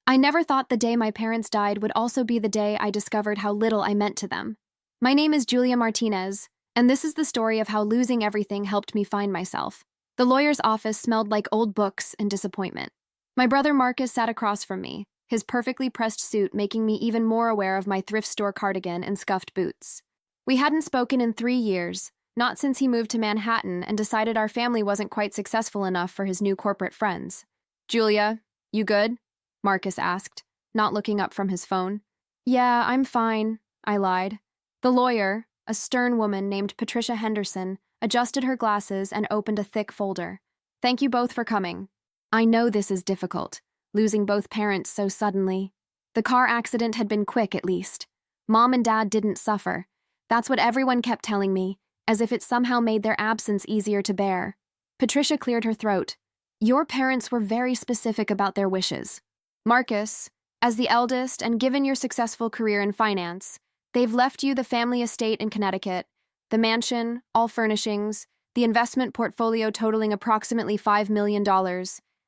I never thought the day my parents died would also be the day I discovered how little I meant to them. My name is Julia Martinez, and this is the story of how losing everything helped me find myself. The lawyer's office smelled like old books and disappointment. My brother Marcus sat across from me, his perfectly pressed suit making me even more aware of my thrift store cardigan and scuffed boots. We hadn't spoken in 3 years, not since he moved to Manhattan and decided our family wasn't quite successful enough for his new corporate friends. "Julia, you good?" Marcus asked, not looking up from his phone. "Yeah, I'm fine," I lied. The lawyer, a stern woman named Patricia Henderson, adjusted her glasses and opened a thick folder. "Thank you both for coming. I know this is difficult, losing both parents so suddenly. The car accident had been quick, at least. Mom and Dad didn't suffer. That's what everyone kept telling me, as if it somehow made their absence easier to bear." Patricia cleared her throat. "Your parents were very specific about their wishes. Marcus, as the eldest and given your successful career in finance, they've left you the family estate in Connecticut, the mansion, all furnishings, the investment portfolio totaling approximately $5 million,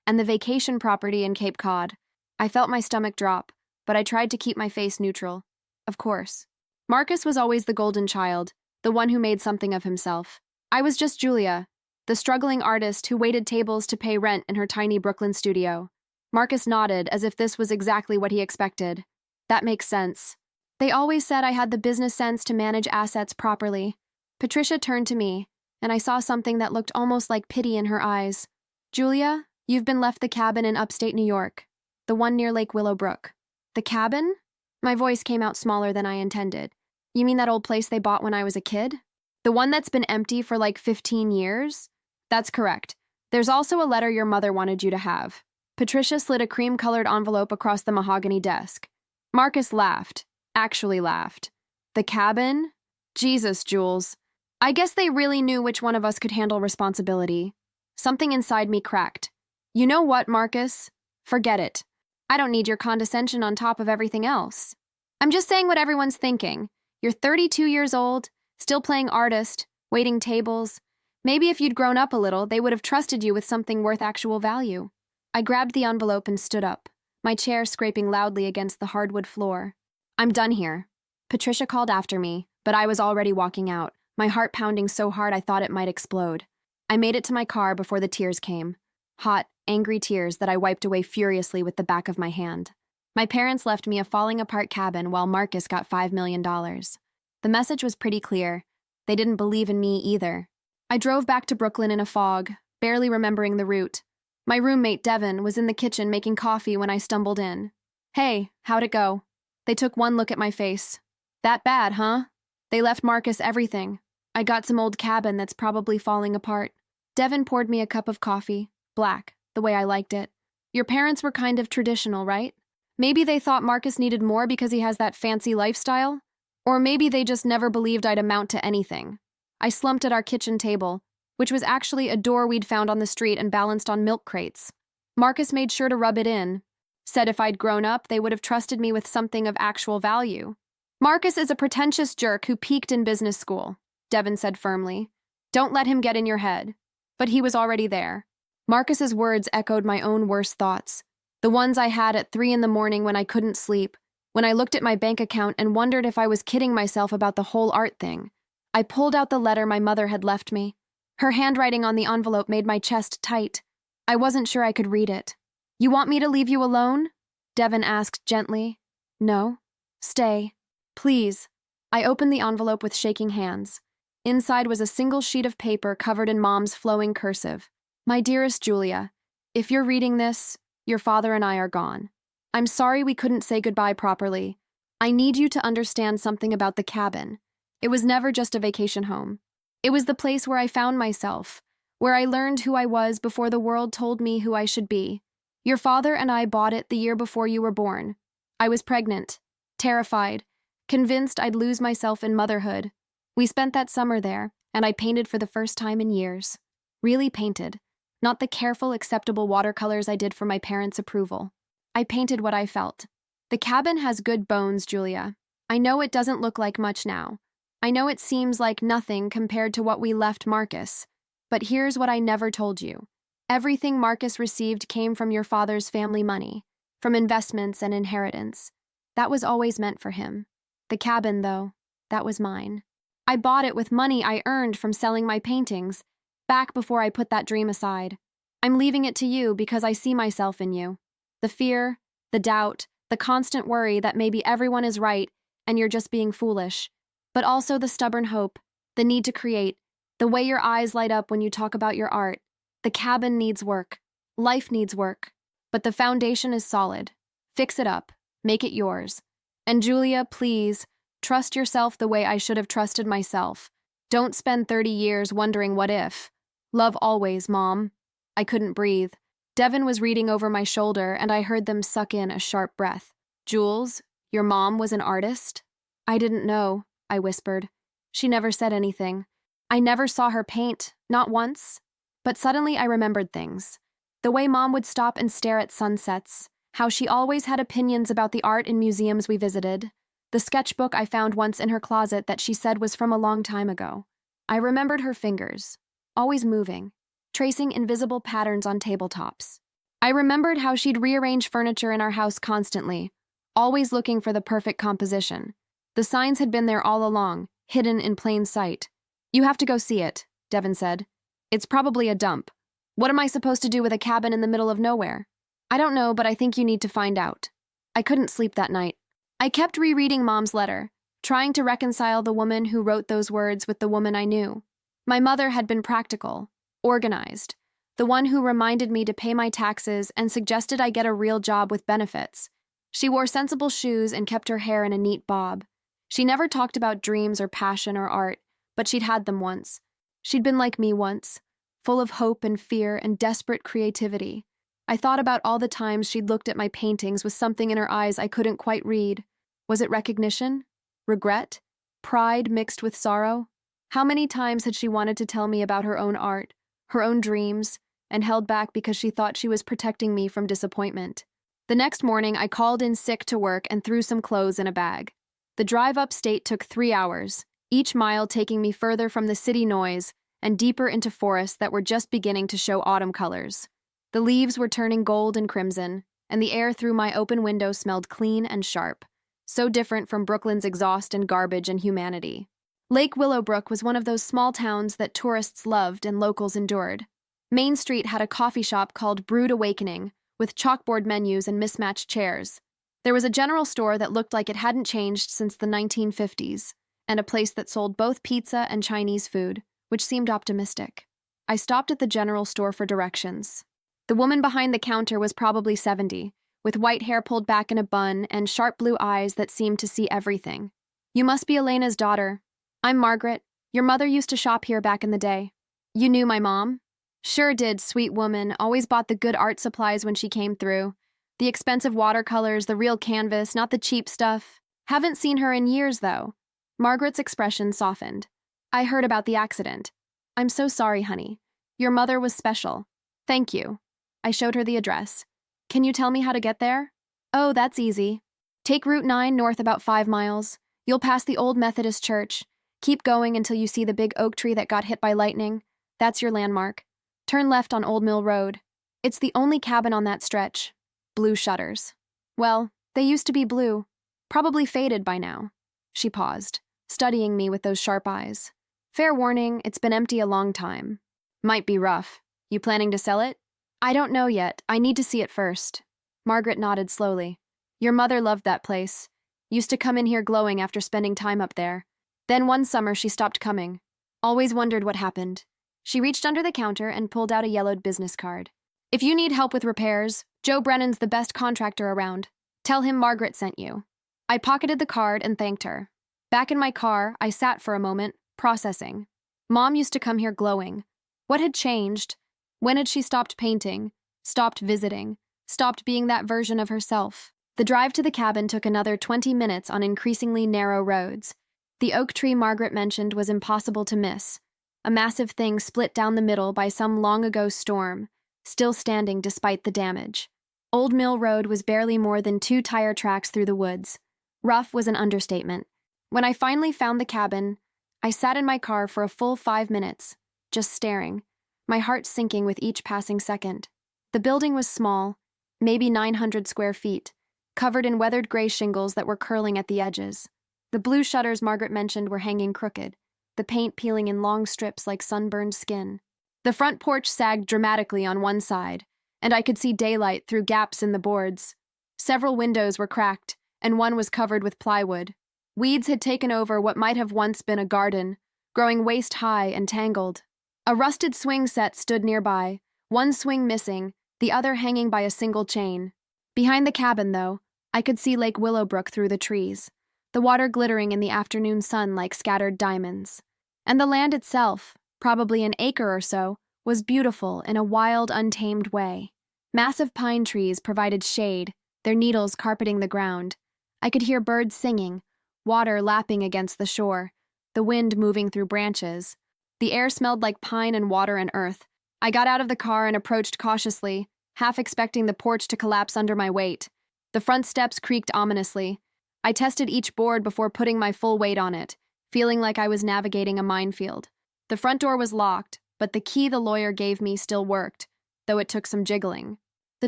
and the vacation property in Cape Cod." I felt my stomach drop, but I tried to keep my face neutral. Of course. Marcus was always the golden child, the one who made something of himself. I was just Julia, the struggling artist who waited tables to pay rent in her tiny Brooklyn studio. Marcus nodded as if this was exactly what he expected. "That makes sense. They always said I had the business sense to manage assets properly." Patricia turned to me, and I saw something that looked almost like pity in her eyes. "Julia, you've been left the cabin in upstate New York, the one near Lake Willowbrook." "The cabin?" My voice came out smaller than I intended. "You mean that old place they bought when I was a kid? The one that's been empty for like 15 years? "That's correct. There's also a letter your mother wanted you to have." Patricia slid a cream-colored envelope across the mahogany desk. Marcus laughed. Actually laughed. "The cabin? Jesus, Jules. I guess they really knew which one of us could handle responsibility." Something inside me cracked. "You know what, Marcus? Forget it. I don't need your condescension on top of everything else. I'm just saying what everyone's thinking. You're 32 years old, still playing artist, waiting tables. Maybe if you'd grown up a little, they would have trusted you with something worth actual value." I grabbed the envelope and stood up, my chair scraping loudly against the hardwood floor. "I'm done here." Patricia called after me, but I was already walking out, my heart pounding so hard I thought it might explode. I made it to my car before the tears came. Hot, angry tears that I wiped away furiously with the back of my hand. My parents left me a falling-apart cabin while Marcus got $5 million. The message was pretty clear. They didn't believe in me either. I drove back to Brooklyn in a fog, barely remembering the route. My roommate, Devin, was in the kitchen making coffee when I stumbled in. "Hey, how'd it go?" They took one look at my face. "That bad, huh?" "They left Marcus everything. I got some old cabin that's probably falling apart." Devin poured me a cup of coffee, black, the way I liked it. "Your parents were kind of traditional, right? Maybe they thought Marcus needed more because he has that fancy lifestyle? Or maybe they just never believed I'd amount to anything." I slumped at our kitchen table, which was actually a door we'd found on the street and balanced on milk crates. Marcus made sure to rub it in. Said if I'd grown up, they would have trusted me with something of actual value. "Marcus is a pretentious jerk who peaked in business school," Devin said firmly. "Don't let him get in your head." But he was already there. Marcus's words echoed my own worst thoughts, the ones I had at 3 in the morning when I couldn't sleep, when I looked at my bank account and wondered if I was kidding myself about the whole art thing. I pulled out the letter my mother had left me. Her handwriting on the envelope made my chest tight. I wasn't sure I could read it. "You want me to leave you alone?" Devin asked gently. "No. Stay. Please." I opened the envelope with shaking hands. Inside was a single sheet of paper covered in Mom's flowing cursive. "My dearest Julia, if you're reading this, your father and I are gone. I'm sorry we couldn't say goodbye properly. I need you to understand something about the cabin. It was never just a vacation home. It was the place where I found myself, where I learned who I was before the world told me who I should be. Your father and I bought it the year before you were born. I was pregnant, terrified, convinced I'd lose myself in motherhood. We spent that summer there, and I painted for the first time in years. Really painted, not the careful, acceptable watercolors I did for my parents' approval. I painted what I felt. The cabin has good bones, Julia. I know it doesn't look like much now. I know it seems like nothing compared to what we left Marcus. But here's what I never told you. Everything Marcus received came from your father's family money. from investments and inheritance. That was always meant for him. The cabin, though, that was mine. I bought it with money I earned from selling my paintings, back before I put that dream aside. I'm leaving it to you because I see myself in you. The fear, the doubt, the constant worry that maybe everyone is right and you're just being foolish, but also the stubborn hope, the need to create, the way your eyes light up when you talk about your art. The cabin needs work. Life needs work. But the foundation is solid. Fix it up. Make it yours. And Julia, please, trust yourself the way I should have trusted myself. Don't spend 30 years wondering what if. Love always, Mom. I couldn't breathe. Devin was reading over my shoulder, and I heard them suck in a sharp breath. Jules, your mom was an artist? I didn't know, I whispered. She never said anything. I never saw her paint, not once. But suddenly I remembered things. The way Mom would stop and stare at sunsets, how she always had opinions about the art in museums we visited, the sketchbook I found once in her closet that she said was from a long time ago. I remembered her fingers, always moving, tracing invisible patterns on tabletops. I remembered how she'd rearrange furniture in our house constantly, always looking for the perfect composition. The signs had been there all along, hidden in plain sight. You have to go see it, Devin said. It's probably a dump. What am I supposed to do with a cabin in the middle of nowhere? I don't know, but I think you need to find out. I couldn't sleep that night. I kept rereading Mom's letter, trying to reconcile the woman who wrote those words with the woman I knew. My mother had been practical, organized, the one who reminded me to pay my taxes and suggested I get a real job with benefits. She wore sensible shoes and kept her hair in a neat bob. She never talked about dreams or passion or art, but she'd had them once. She'd been like me once, full of hope and fear and desperate creativity. I thought about all the times she'd looked at my paintings with something in her eyes I couldn't quite read. Was it recognition? Regret? Pride mixed with sorrow? How many times had she wanted to tell me about her own art, her own dreams, and held back because she thought she was protecting me from disappointment? The next morning, I called in sick to work and threw some clothes in a bag. The drive upstate took 3 hours, each mile taking me further from the city noise and deeper into forests that were just beginning to show autumn colors. The leaves were turning gold and crimson, and the air through my open window smelled clean and sharp, so different from Brooklyn's exhaust and garbage and humanity. Lake Willowbrook was one of those small towns that tourists loved and locals endured. Main Street had a coffee shop called Brewed Awakening, with chalkboard menus and mismatched chairs. There was a general store that looked like it hadn't changed since the 1950s, and a place that sold both pizza and Chinese food, which seemed optimistic. I stopped at the general store for directions. The woman behind the counter was probably 70, with white hair pulled back in a bun and sharp blue eyes that seemed to see everything. You must be Elena's daughter. I'm Margaret. Your mother used to shop here back in the day. You knew my mom? Sure did, sweet woman. Always bought the good art supplies when she came through. The expensive watercolors, the real canvas, not the cheap stuff. Haven't seen her in years, though. Margaret's expression softened. I heard about the accident. I'm so sorry, honey. Your mother was special. Thank you. I showed her the address. Can you tell me how to get there? Oh, that's easy. Take Route 9 north about 5 miles. You'll pass the old Methodist church. Keep going until you see the big oak tree that got hit by lightning. That's your landmark. Turn left on Old Mill Road. It's the only cabin on that stretch. Blue shutters. Well, they used to be blue. Probably faded by now. She paused, studying me with those sharp eyes. Fair warning, it's been empty a long time. Might be rough. You planning to sell it? I don't know yet. I need to see it first. Margaret nodded slowly. Your mother loved that place. Used to come in here glowing after spending time up there. Then one summer she stopped coming. Always wondered what happened. She reached under the counter and pulled out a yellowed business card. If you need help with repairs, Joe Brennan's the best contractor around. Tell him Margaret sent you. I pocketed the card and thanked her. Back in my car, I sat for a moment, processing. Mom used to come here glowing. What had changed? When had she stopped painting, stopped visiting, stopped being that version of herself? The drive to the cabin took another 20 minutes on increasingly narrow roads. The oak tree Margaret mentioned was impossible to miss. A massive thing split down the middle by some long-ago storm, still standing despite the damage. Old Mill Road was barely more than 2 tire tracks through the woods. Rough was an understatement. When I finally found the cabin, I sat in my car for a full 5 minutes, just staring, my heart sinking with each passing second. The building was small, maybe 900 square feet, covered in weathered gray shingles that were curling at the edges. The blue shutters Margaret mentioned were hanging crooked, the paint peeling in long strips like sunburned skin. The front porch sagged dramatically on one side, and I could see daylight through gaps in the boards. Several windows were cracked, and one was covered with plywood. Weeds had taken over what might have once been a garden, growing waist-high and tangled. A rusted swing set stood nearby, one swing missing, the other hanging by a single chain. Behind the cabin, though, I could see Lake Willowbrook through the trees, the water glittering in the afternoon sun like scattered diamonds. And the land itself, probably an acre or so, was beautiful in a wild, untamed way. Massive pine trees provided shade, their needles carpeting the ground. I could hear birds singing, water lapping against the shore, the wind moving through branches. The air smelled like pine and water and earth. I got out of the car and approached cautiously, half expecting the porch to collapse under my weight. The front steps creaked ominously. I tested each board before putting my full weight on it, feeling like I was navigating a minefield. The front door was locked, but the key the lawyer gave me still worked, though it took some jiggling. The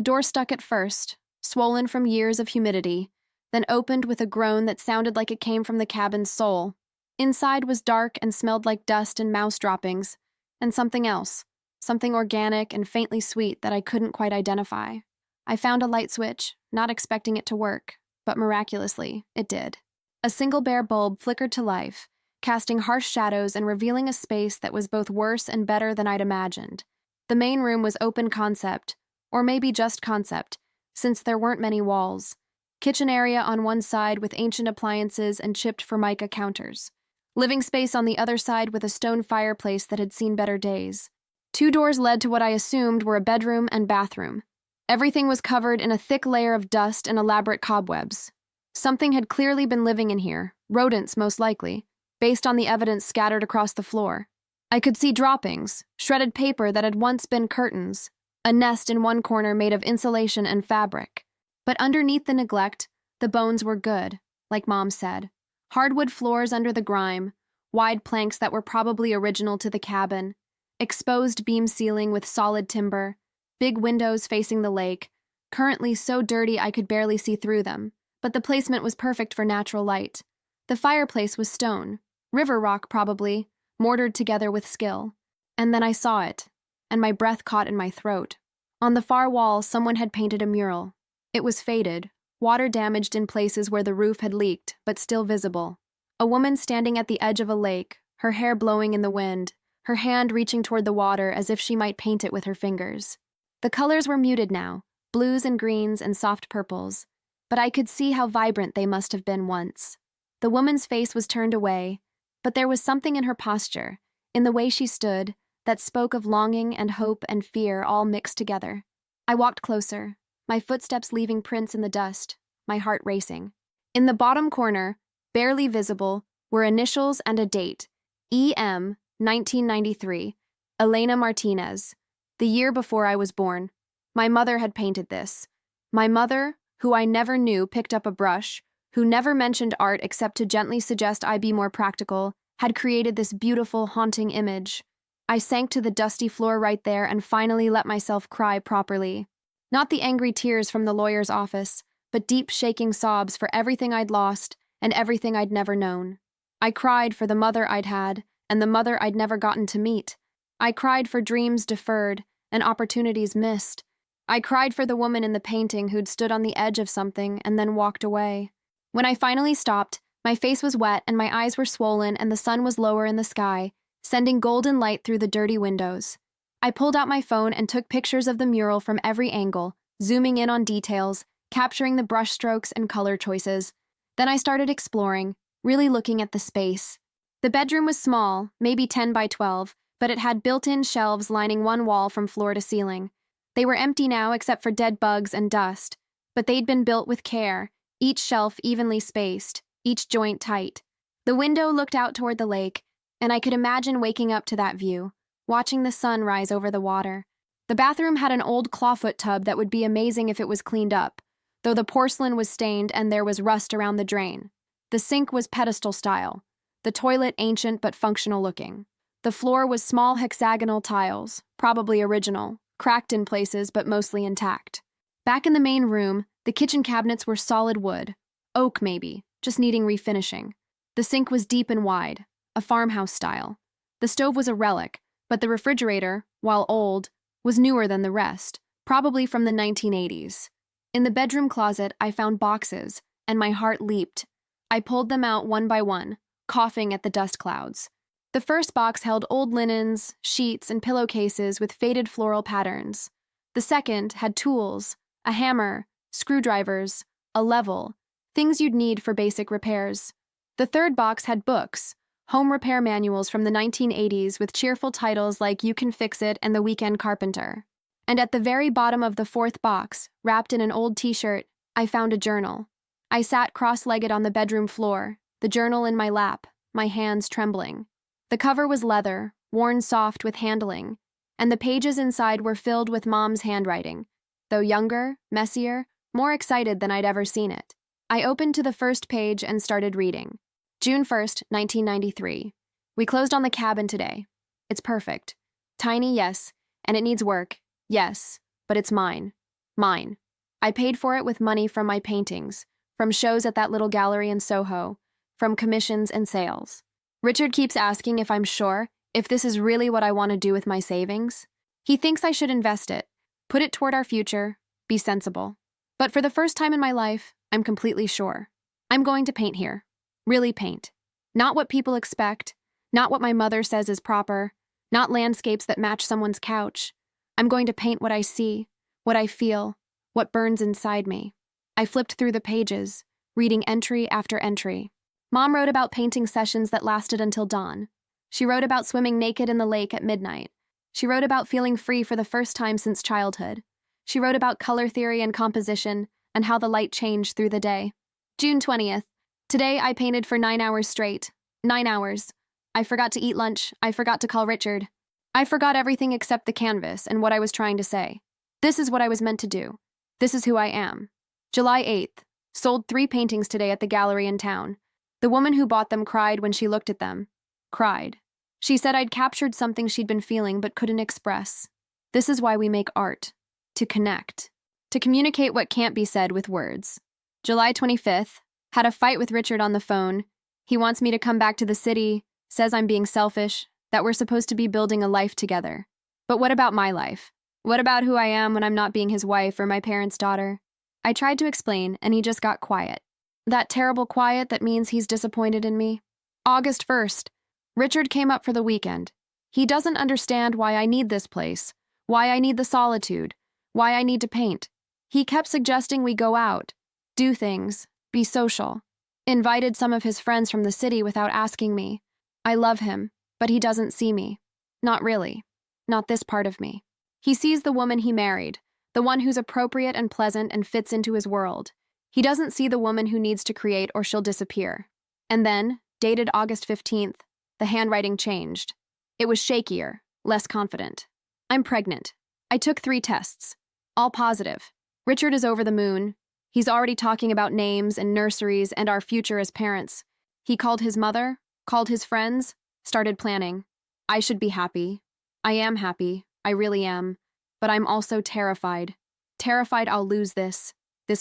door stuck at first, swollen from years of humidity, then opened with a groan that sounded like it came from the cabin's soul. Inside was dark and smelled like dust and mouse droppings, and something else, something organic and faintly sweet that I couldn't quite identify. I found a light switch, not expecting it to work, but miraculously, it did. A single bare bulb flickered to life, casting harsh shadows and revealing a space that was both worse and better than I'd imagined. The main room was open concept, or maybe just concept, since there weren't many walls. Kitchen area on one side with ancient appliances and chipped Formica counters. Living space on the other side with a stone fireplace that had seen better days. 2 doors led to what I assumed were a bedroom and bathroom. Everything was covered in a thick layer of dust and elaborate cobwebs. Something had clearly been living in here, rodents most likely, based on the evidence scattered across the floor. I could see droppings, shredded paper that had once been curtains, a nest in one corner made of insulation and fabric. But underneath the neglect, the bones were good, like Mom said. Hardwood floors under the grime, wide planks that were probably original to the cabin, exposed beam ceiling with solid timber, big windows facing the lake, currently so dirty I could barely see through them, but the placement was perfect for natural light. The fireplace was stone, river rock probably, mortared together with skill. And then I saw it, and my breath caught in my throat. On the far wall, someone had painted a mural. It was faded, water damaged in places where the roof had leaked, but still visible. A woman standing at the edge of a lake, her hair blowing in the wind, her hand reaching toward the water as if she might paint it with her fingers. The colors were muted now, blues and greens and soft purples, but I could see how vibrant they must have been once. The woman's face was turned away, but there was something in her posture, in the way she stood, that spoke of longing and hope and fear all mixed together. I walked closer, my footsteps leaving prints in the dust, my heart racing. In the bottom corner, barely visible, were initials and a date, E.M. 1993, Elena Martinez, the year before I was born. My mother had painted this. My mother, who I never knew picked up a brush, who never mentioned art except to gently suggest I be more practical, had created this beautiful, haunting image. I sank to the dusty floor right there and finally let myself cry properly. Not the angry tears from the lawyer's office, but deep, shaking sobs for everything I'd lost and everything I'd never known. I cried for the mother I'd had and the mother I'd never gotten to meet. I cried for dreams deferred and opportunities missed. I cried for the woman in the painting who'd stood on the edge of something and then walked away. When I finally stopped, my face was wet and my eyes were swollen and the sun was lower in the sky, sending golden light through the dirty windows. I pulled out my phone and took pictures of the mural from every angle, zooming in on details, capturing the brushstrokes and color choices. Then I started exploring, really looking at the space. The bedroom was small, maybe 10 by 12, but it had built-in shelves lining one wall from floor to ceiling. They were empty now except for dead bugs and dust, but they'd been built with care, each shelf evenly spaced, each joint tight. The window looked out toward the lake, and I could imagine waking up to that view, watching the sun rise over the water. The bathroom had an old clawfoot tub that would be amazing if it was cleaned up, though the porcelain was stained and there was rust around the drain. The sink was pedestal style, the toilet ancient but functional looking. The floor was small hexagonal tiles, probably original, cracked in places but mostly intact. Back in the main room, the kitchen cabinets were solid wood. Oak, maybe, just needing refinishing. The sink was deep and wide, a farmhouse style. The stove was a relic, but the refrigerator, while old, was newer than the rest, probably from the 1980s. In the bedroom closet, I found boxes, and my heart leaped. I pulled them out one by one, coughing at the dust clouds. The first box held old linens, sheets, and pillowcases with faded floral patterns. The second had tools, a hammer, screwdrivers, a level, things you'd need for basic repairs. The third box had books, home repair manuals from the 1980s with cheerful titles like You Can Fix It and The Weekend Carpenter. And at the very bottom of the fourth box, wrapped in an old t-shirt, I found a journal. I sat cross-legged on the bedroom floor, the journal in my lap, my hands trembling. The cover was leather, worn soft with handling, and the pages inside were filled with Mom's handwriting, though younger, messier, more excited than I'd ever seen it. I opened to the first page and started reading. June 1st, 1993. We closed on the cabin today. It's perfect. Tiny, yes, and it needs work, yes, but it's mine. Mine. I paid for it with money from my paintings, from shows at that little gallery in Soho, from commissions and sales. Richard keeps asking if I'm sure, if this is really what I want to do with my savings. He thinks I should invest it, put it toward our future, be sensible. But for the first time in my life, I'm completely sure. I'm going to paint here. Really paint. Not what people expect, not what my mother says is proper, not landscapes that match someone's couch. I'm going to paint what I see, what I feel, what burns inside me. I flipped through the pages, reading entry after entry. Mom wrote about painting sessions that lasted until dawn. She wrote about swimming naked in the lake at midnight. She wrote about feeling free for the first time since childhood. She wrote about color theory and composition and how the light changed through the day. June 20th. Today I painted for 9 hours straight. 9 hours. I forgot to eat lunch. I forgot to call Richard. I forgot everything except the canvas and what I was trying to say. This is what I was meant to do. This is who I am. July 8th. Sold 3 paintings today at the gallery in town. The woman who bought them cried when she looked at them. Cried. She said I'd captured something she'd been feeling but couldn't express. This is why we make art. To connect. To communicate what can't be said with words. July 25th. Had a fight with Richard on the phone. He wants me to come back to the city, says I'm being selfish, that we're supposed to be building a life together. But what about my life? What about who I am when I'm not being his wife or my parents' daughter? I tried to explain, and he just got quiet. That terrible quiet that means he's disappointed in me. August 1st. Richard came up for the weekend. He doesn't understand why I need this place, why I need the solitude, why I need to paint. He kept suggesting we go out, do things, be social. Invited some of his friends from the city without asking me. I love him, but he doesn't see me. Not really. Not this part of me. He sees the woman he married, the one who's appropriate and pleasant and fits into his world. He doesn't see the woman who needs to create or she'll disappear. And then, dated August 15th, the handwriting changed. It was shakier, less confident. I'm pregnant. I took 3 tests. All positive. Richard is over the moon. He's already talking about names and nurseries and our future as parents. He called his mother, called his friends, started planning. I should be happy. I am happy. I really am. But I'm also terrified. Terrified I'll lose this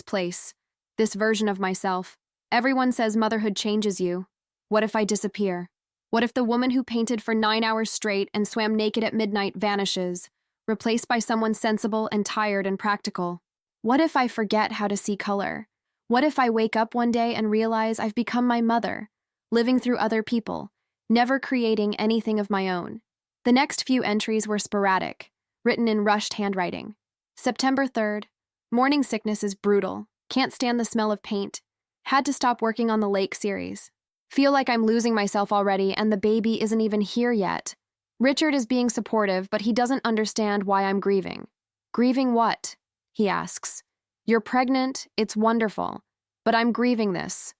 place, this version of myself. Everyone says motherhood changes you. What if I disappear? What if the woman who painted for 9 hours straight and swam naked at midnight vanishes, replaced by someone sensible and tired and practical? What if I forget how to see color? What if I wake up one day and realize I've become my mother, living through other people, never creating anything of my own? The next few entries were sporadic, written in rushed handwriting. September 3rd. Morning sickness is brutal. Can't stand the smell of paint. Had to stop working on the lake series. Feel like I'm losing myself already and the baby isn't even here yet. Richard is being supportive, but he doesn't understand why I'm grieving. Grieving what? He asks. You're pregnant, it's wonderful. But I'm grieving this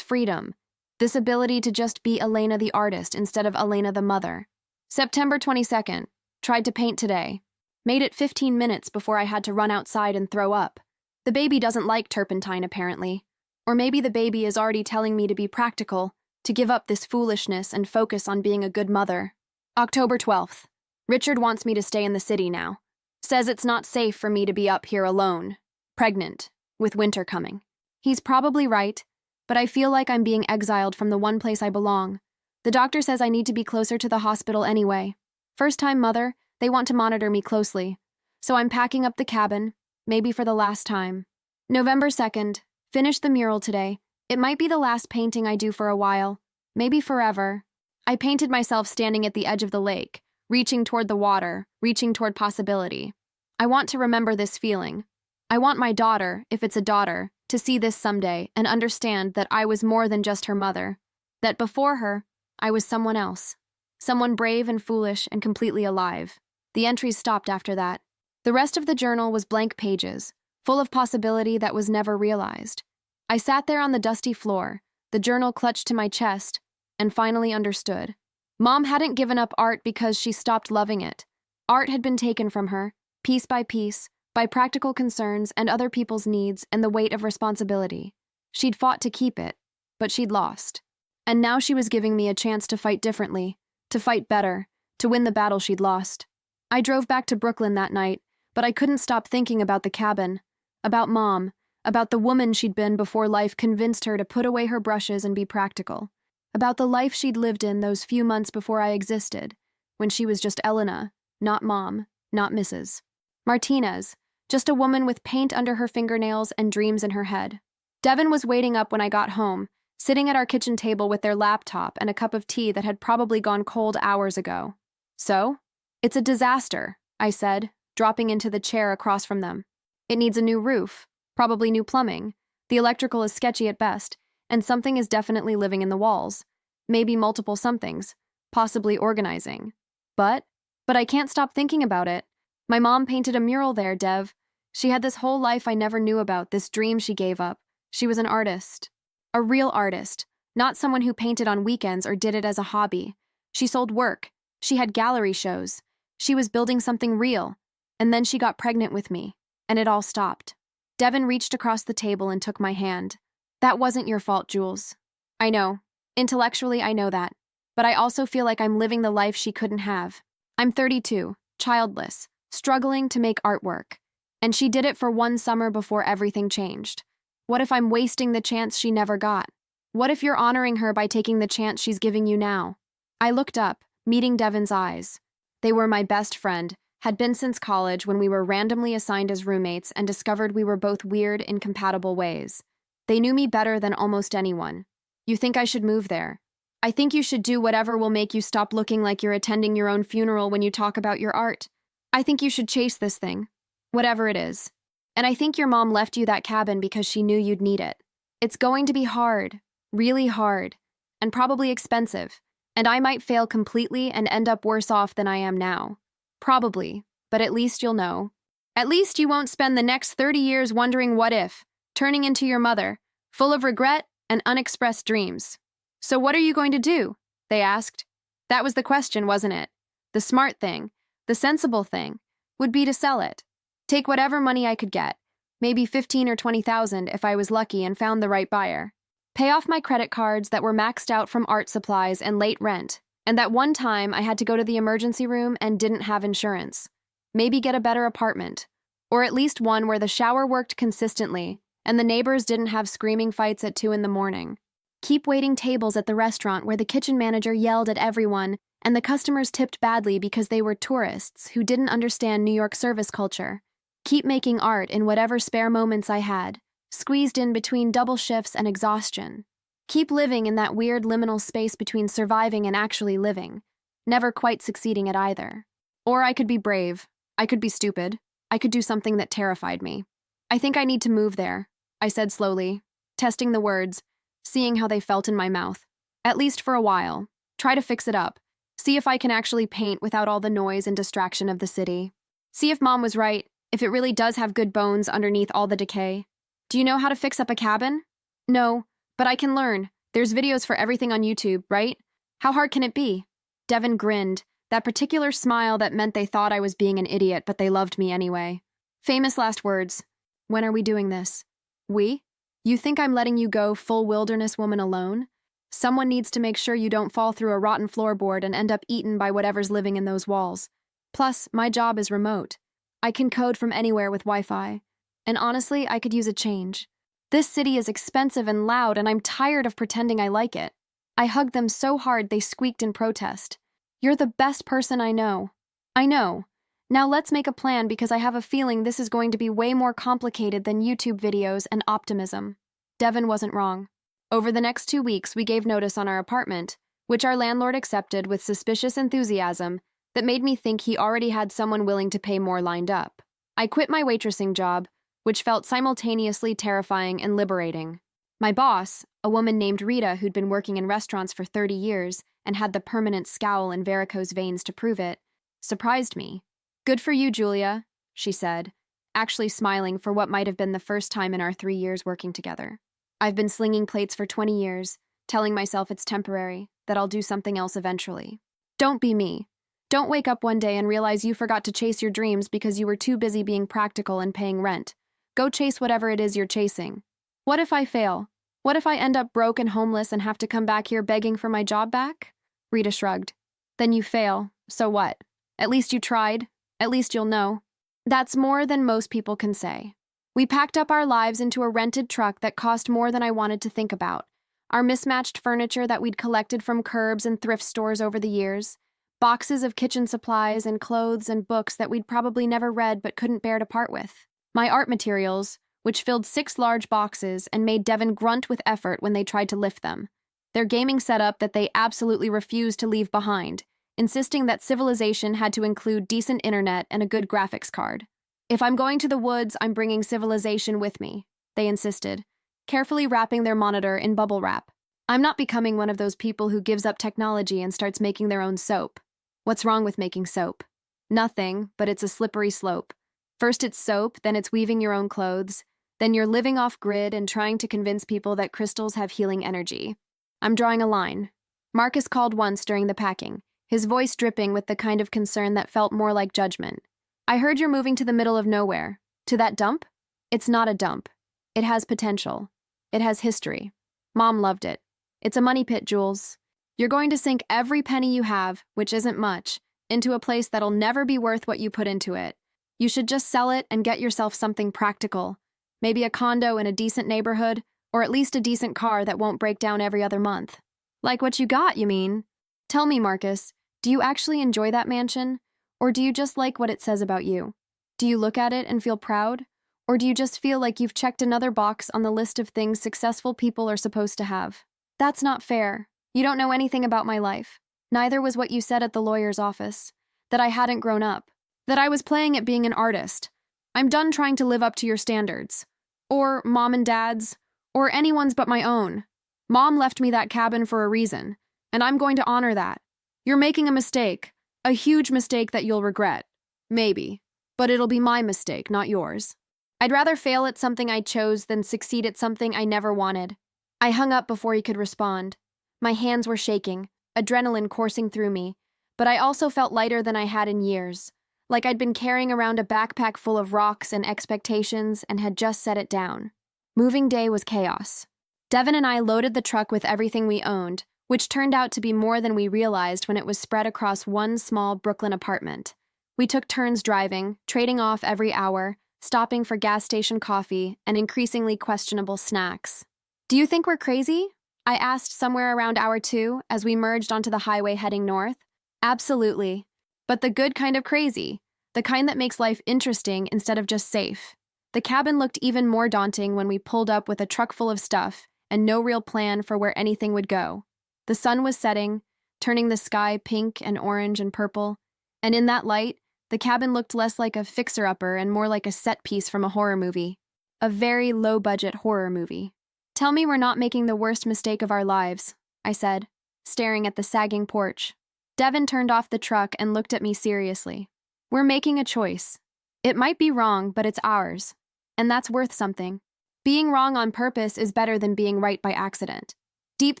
freedom, this ability to just be Elena the artist instead of Elena the mother. September 22nd. Tried to paint today. Made it 15 minutes before I had to run outside and throw up. The baby doesn't like turpentine, apparently. Or maybe the baby is already telling me to be practical, to give up this foolishness and focus on being a good mother. October 12th. Richard wants me to stay in the city now. Says it's not safe for me to be up here alone. Pregnant, with winter coming. He's probably right, but I feel like I'm being exiled from the one place I belong. The doctor says I need to be closer to the hospital anyway. First-time mother, they want to monitor me closely. So I'm packing up the cabin, maybe for the last time. November 2nd, finished the mural today. It might be the last painting I do for a while, maybe forever. I painted myself standing at the edge of the lake, reaching toward the water, reaching toward possibility. I want to remember this feeling. I want my daughter, if it's a daughter, to see this someday and understand that I was more than just her mother. That before her, I was someone else. Someone brave and foolish and completely alive. The entries stopped after that. The rest of the journal was blank pages, full of possibility that was never realized. I sat there on the dusty floor, the journal clutched to my chest, and finally understood. Mom hadn't given up art because she stopped loving it. Art had been taken from her, piece by practical concerns and other people's needs and the weight of responsibility. She'd fought to keep it, but she'd lost. And now she was giving me a chance to fight differently, to fight better, to win the battle she'd lost. I drove back to Brooklyn that night, but I couldn't stop thinking about the cabin, about Mom, about the woman she'd been before life convinced her to put away her brushes and be practical, about the life she'd lived in those few months before I existed, when she was just Elena, not Mom, not Mrs. Martinez, just a woman with paint under her fingernails and dreams in her head. Devin was waiting up when I got home, sitting at our kitchen table with their laptop and a cup of tea that had probably gone cold hours ago. So? It's a disaster, I said, dropping into the chair across from them. It needs a new roof, probably new plumbing. The electrical is sketchy at best, and something is definitely living in the walls. Maybe multiple somethings, possibly organizing. But I can't stop thinking about it. My mom painted a mural there, Dev. She had this whole life I never knew about, this dream she gave up. She was an artist. A real artist, not someone who painted on weekends or did it as a hobby. She sold work. She had gallery shows. She was building something real. And then she got pregnant with me, and it all stopped. Devin reached across the table and took my hand. That wasn't your fault, Jules. I know. Intellectually, I know that. But I also feel like I'm living the life she couldn't have. I'm 32, childless, struggling to make artwork. And she did it for one summer before everything changed. What if I'm wasting the chance she never got? What if you're honoring her by taking the chance she's giving you now? I looked up, meeting Devin's eyes. They were my best friend, had been since college when we were randomly assigned as roommates and discovered we were both weird, incompatible ways. They knew me better than almost anyone. You think I should move there? I think you should do whatever will make you stop looking like you're attending your own funeral when you talk about your art. I think you should chase this thing. Whatever it is. And I think your mom left you that cabin because she knew you'd need it. It's going to be hard, really hard, and probably expensive, and I might fail completely and end up worse off than I am now. Probably, but at least you'll know. At least you won't spend the next 30 years wondering what if, turning into your mother, full of regret and unexpressed dreams. So what are you going to do? They asked. That was the question, wasn't it? The smart thing, the sensible thing, would be to sell it. Take whatever money I could get, maybe 15 or 20,000 if I was lucky and found the right buyer. Pay off my credit cards that were maxed out from art supplies and late rent, and that one time I had to go to the emergency room and didn't have insurance. Maybe get a better apartment, or at least one where the shower worked consistently and the neighbors didn't have screaming fights at 2 a.m. Keep waiting tables at the restaurant where the kitchen manager yelled at everyone and the customers tipped badly because they were tourists who didn't understand New York service culture. Keep making art in whatever spare moments I had, squeezed in between double shifts and exhaustion. Keep living in that weird liminal space between surviving and actually living, never quite succeeding at either. Or I could be brave. I could be stupid. I could do something that terrified me. I think I need to move there, I said slowly, testing the words, seeing how they felt in my mouth. At least for a while. Try to fix it up. See if I can actually paint without all the noise and distraction of the city. See if Mom was right, if it really does have good bones underneath all the decay. Do you know how to fix up a cabin? No, but I can learn. There's videos for everything on YouTube, right? How hard can it be? Devin grinned, that particular smile that meant they thought I was being an idiot, but they loved me anyway. Famous last words. When are we doing this? We? You think I'm letting you go full wilderness woman alone? Someone needs to make sure you don't fall through a rotten floorboard and end up eaten by whatever's living in those walls. Plus, my job is remote. I can code from anywhere with Wi-Fi. And honestly, I could use a change. This city is expensive and loud, and I'm tired of pretending I like it. I hugged them so hard they squeaked in protest. You're the best person I know. I know. Now let's make a plan because I have a feeling this is going to be way more complicated than YouTube videos and optimism. Devin wasn't wrong. Over the next 2 weeks, we gave notice on our apartment, which our landlord accepted with suspicious enthusiasm that made me think he already had someone willing to pay more lined up. I quit my waitressing job, which felt simultaneously terrifying and liberating. My boss, a woman named Rita who'd been working in restaurants for 30 years and had the permanent scowl and varicose veins to prove it, surprised me. "Good for you, Julia," she said, actually smiling for what might have been the first time in our 3 years working together. "I've been slinging plates for 20 years, telling myself it's temporary, that I'll do something else eventually. Don't be me. Don't wake up one day and realize you forgot to chase your dreams because you were too busy being practical and paying rent. Go chase whatever it is you're chasing. What if I fail? What if I end up broke and homeless and have to come back here begging for my job back?" Rita shrugged. "Then you fail. So what? At least you tried. At least you'll know." That's more than most people can say. We packed up our lives into a rented truck that cost more than I wanted to think about. Our mismatched furniture that we'd collected from curbs and thrift stores over the years. Boxes of kitchen supplies and clothes and books that we'd probably never read but couldn't bear to part with. My art materials, which filled 6 large boxes and made Devin grunt with effort when they tried to lift them. Their gaming setup that they absolutely refused to leave behind, insisting that civilization had to include decent internet and a good graphics card. "If I'm going to the woods, I'm bringing civilization with me," they insisted, carefully wrapping their monitor in bubble wrap. "I'm not becoming one of those people who gives up technology and starts making their own soap. What's wrong with making soap? Nothing, but it's a slippery slope. First it's soap, then it's weaving your own clothes, then you're living off grid and trying to convince people that crystals have healing energy. I'm drawing a line." Marcus called once during the packing, his voice dripping with the kind of concern that felt more like judgment. "I heard you're moving to the middle of nowhere. To that dump? It's not a dump. It has potential. It has history. Mom loved it. It's a money pit, Jules. You're going to sink every penny you have, which isn't much, into a place that'll never be worth what you put into it. You should just sell it and get yourself something practical. Maybe a condo in a decent neighborhood, or at least a decent car that won't break down every other month." "Like what you got, you mean? Tell me, Marcus, do you actually enjoy that mansion? Or do you just like what it says about you? Do you look at it and feel proud? Or do you just feel like you've checked another box on the list of things successful people are supposed to have?" "That's not fair. You don't know anything about my life. Neither was what you said at the lawyer's office. That I hadn't grown up. That I was playing at being an artist. I'm done trying to live up to your standards. Or Mom and Dad's. Or anyone's but my own. Mom left me that cabin for a reason, and I'm going to honor that. You're making a mistake. A huge mistake that you'll regret. Maybe. But it'll be my mistake, not yours. I'd rather fail at something I chose than succeed at something I never wanted." I hung up before he could respond. My hands were shaking, adrenaline coursing through me, but I also felt lighter than I had in years, like I'd been carrying around a backpack full of rocks and expectations and had just set it down. Moving day was chaos. Devin and I loaded the truck with everything we owned, which turned out to be more than we realized when it was spread across one small Brooklyn apartment. We took turns driving, trading off every hour, stopping for gas station coffee and increasingly questionable snacks. "Do you think we're crazy?" I asked somewhere around hour 2 as we merged onto the highway heading north. "Absolutely. But the good kind of crazy. The kind that makes life interesting instead of just safe." The cabin looked even more daunting when we pulled up with a truck full of stuff and no real plan for where anything would go. The sun was setting, turning the sky pink and orange and purple, and in that light, the cabin looked less like a fixer-upper and more like a set piece from a horror movie. A very low-budget horror movie. "Tell me we're not making the worst mistake of our lives," I said, staring at the sagging porch. Devin turned off the truck and looked at me seriously. "We're making a choice. It might be wrong, but it's ours. And that's worth something. Being wrong on purpose is better than being right by accident." Deep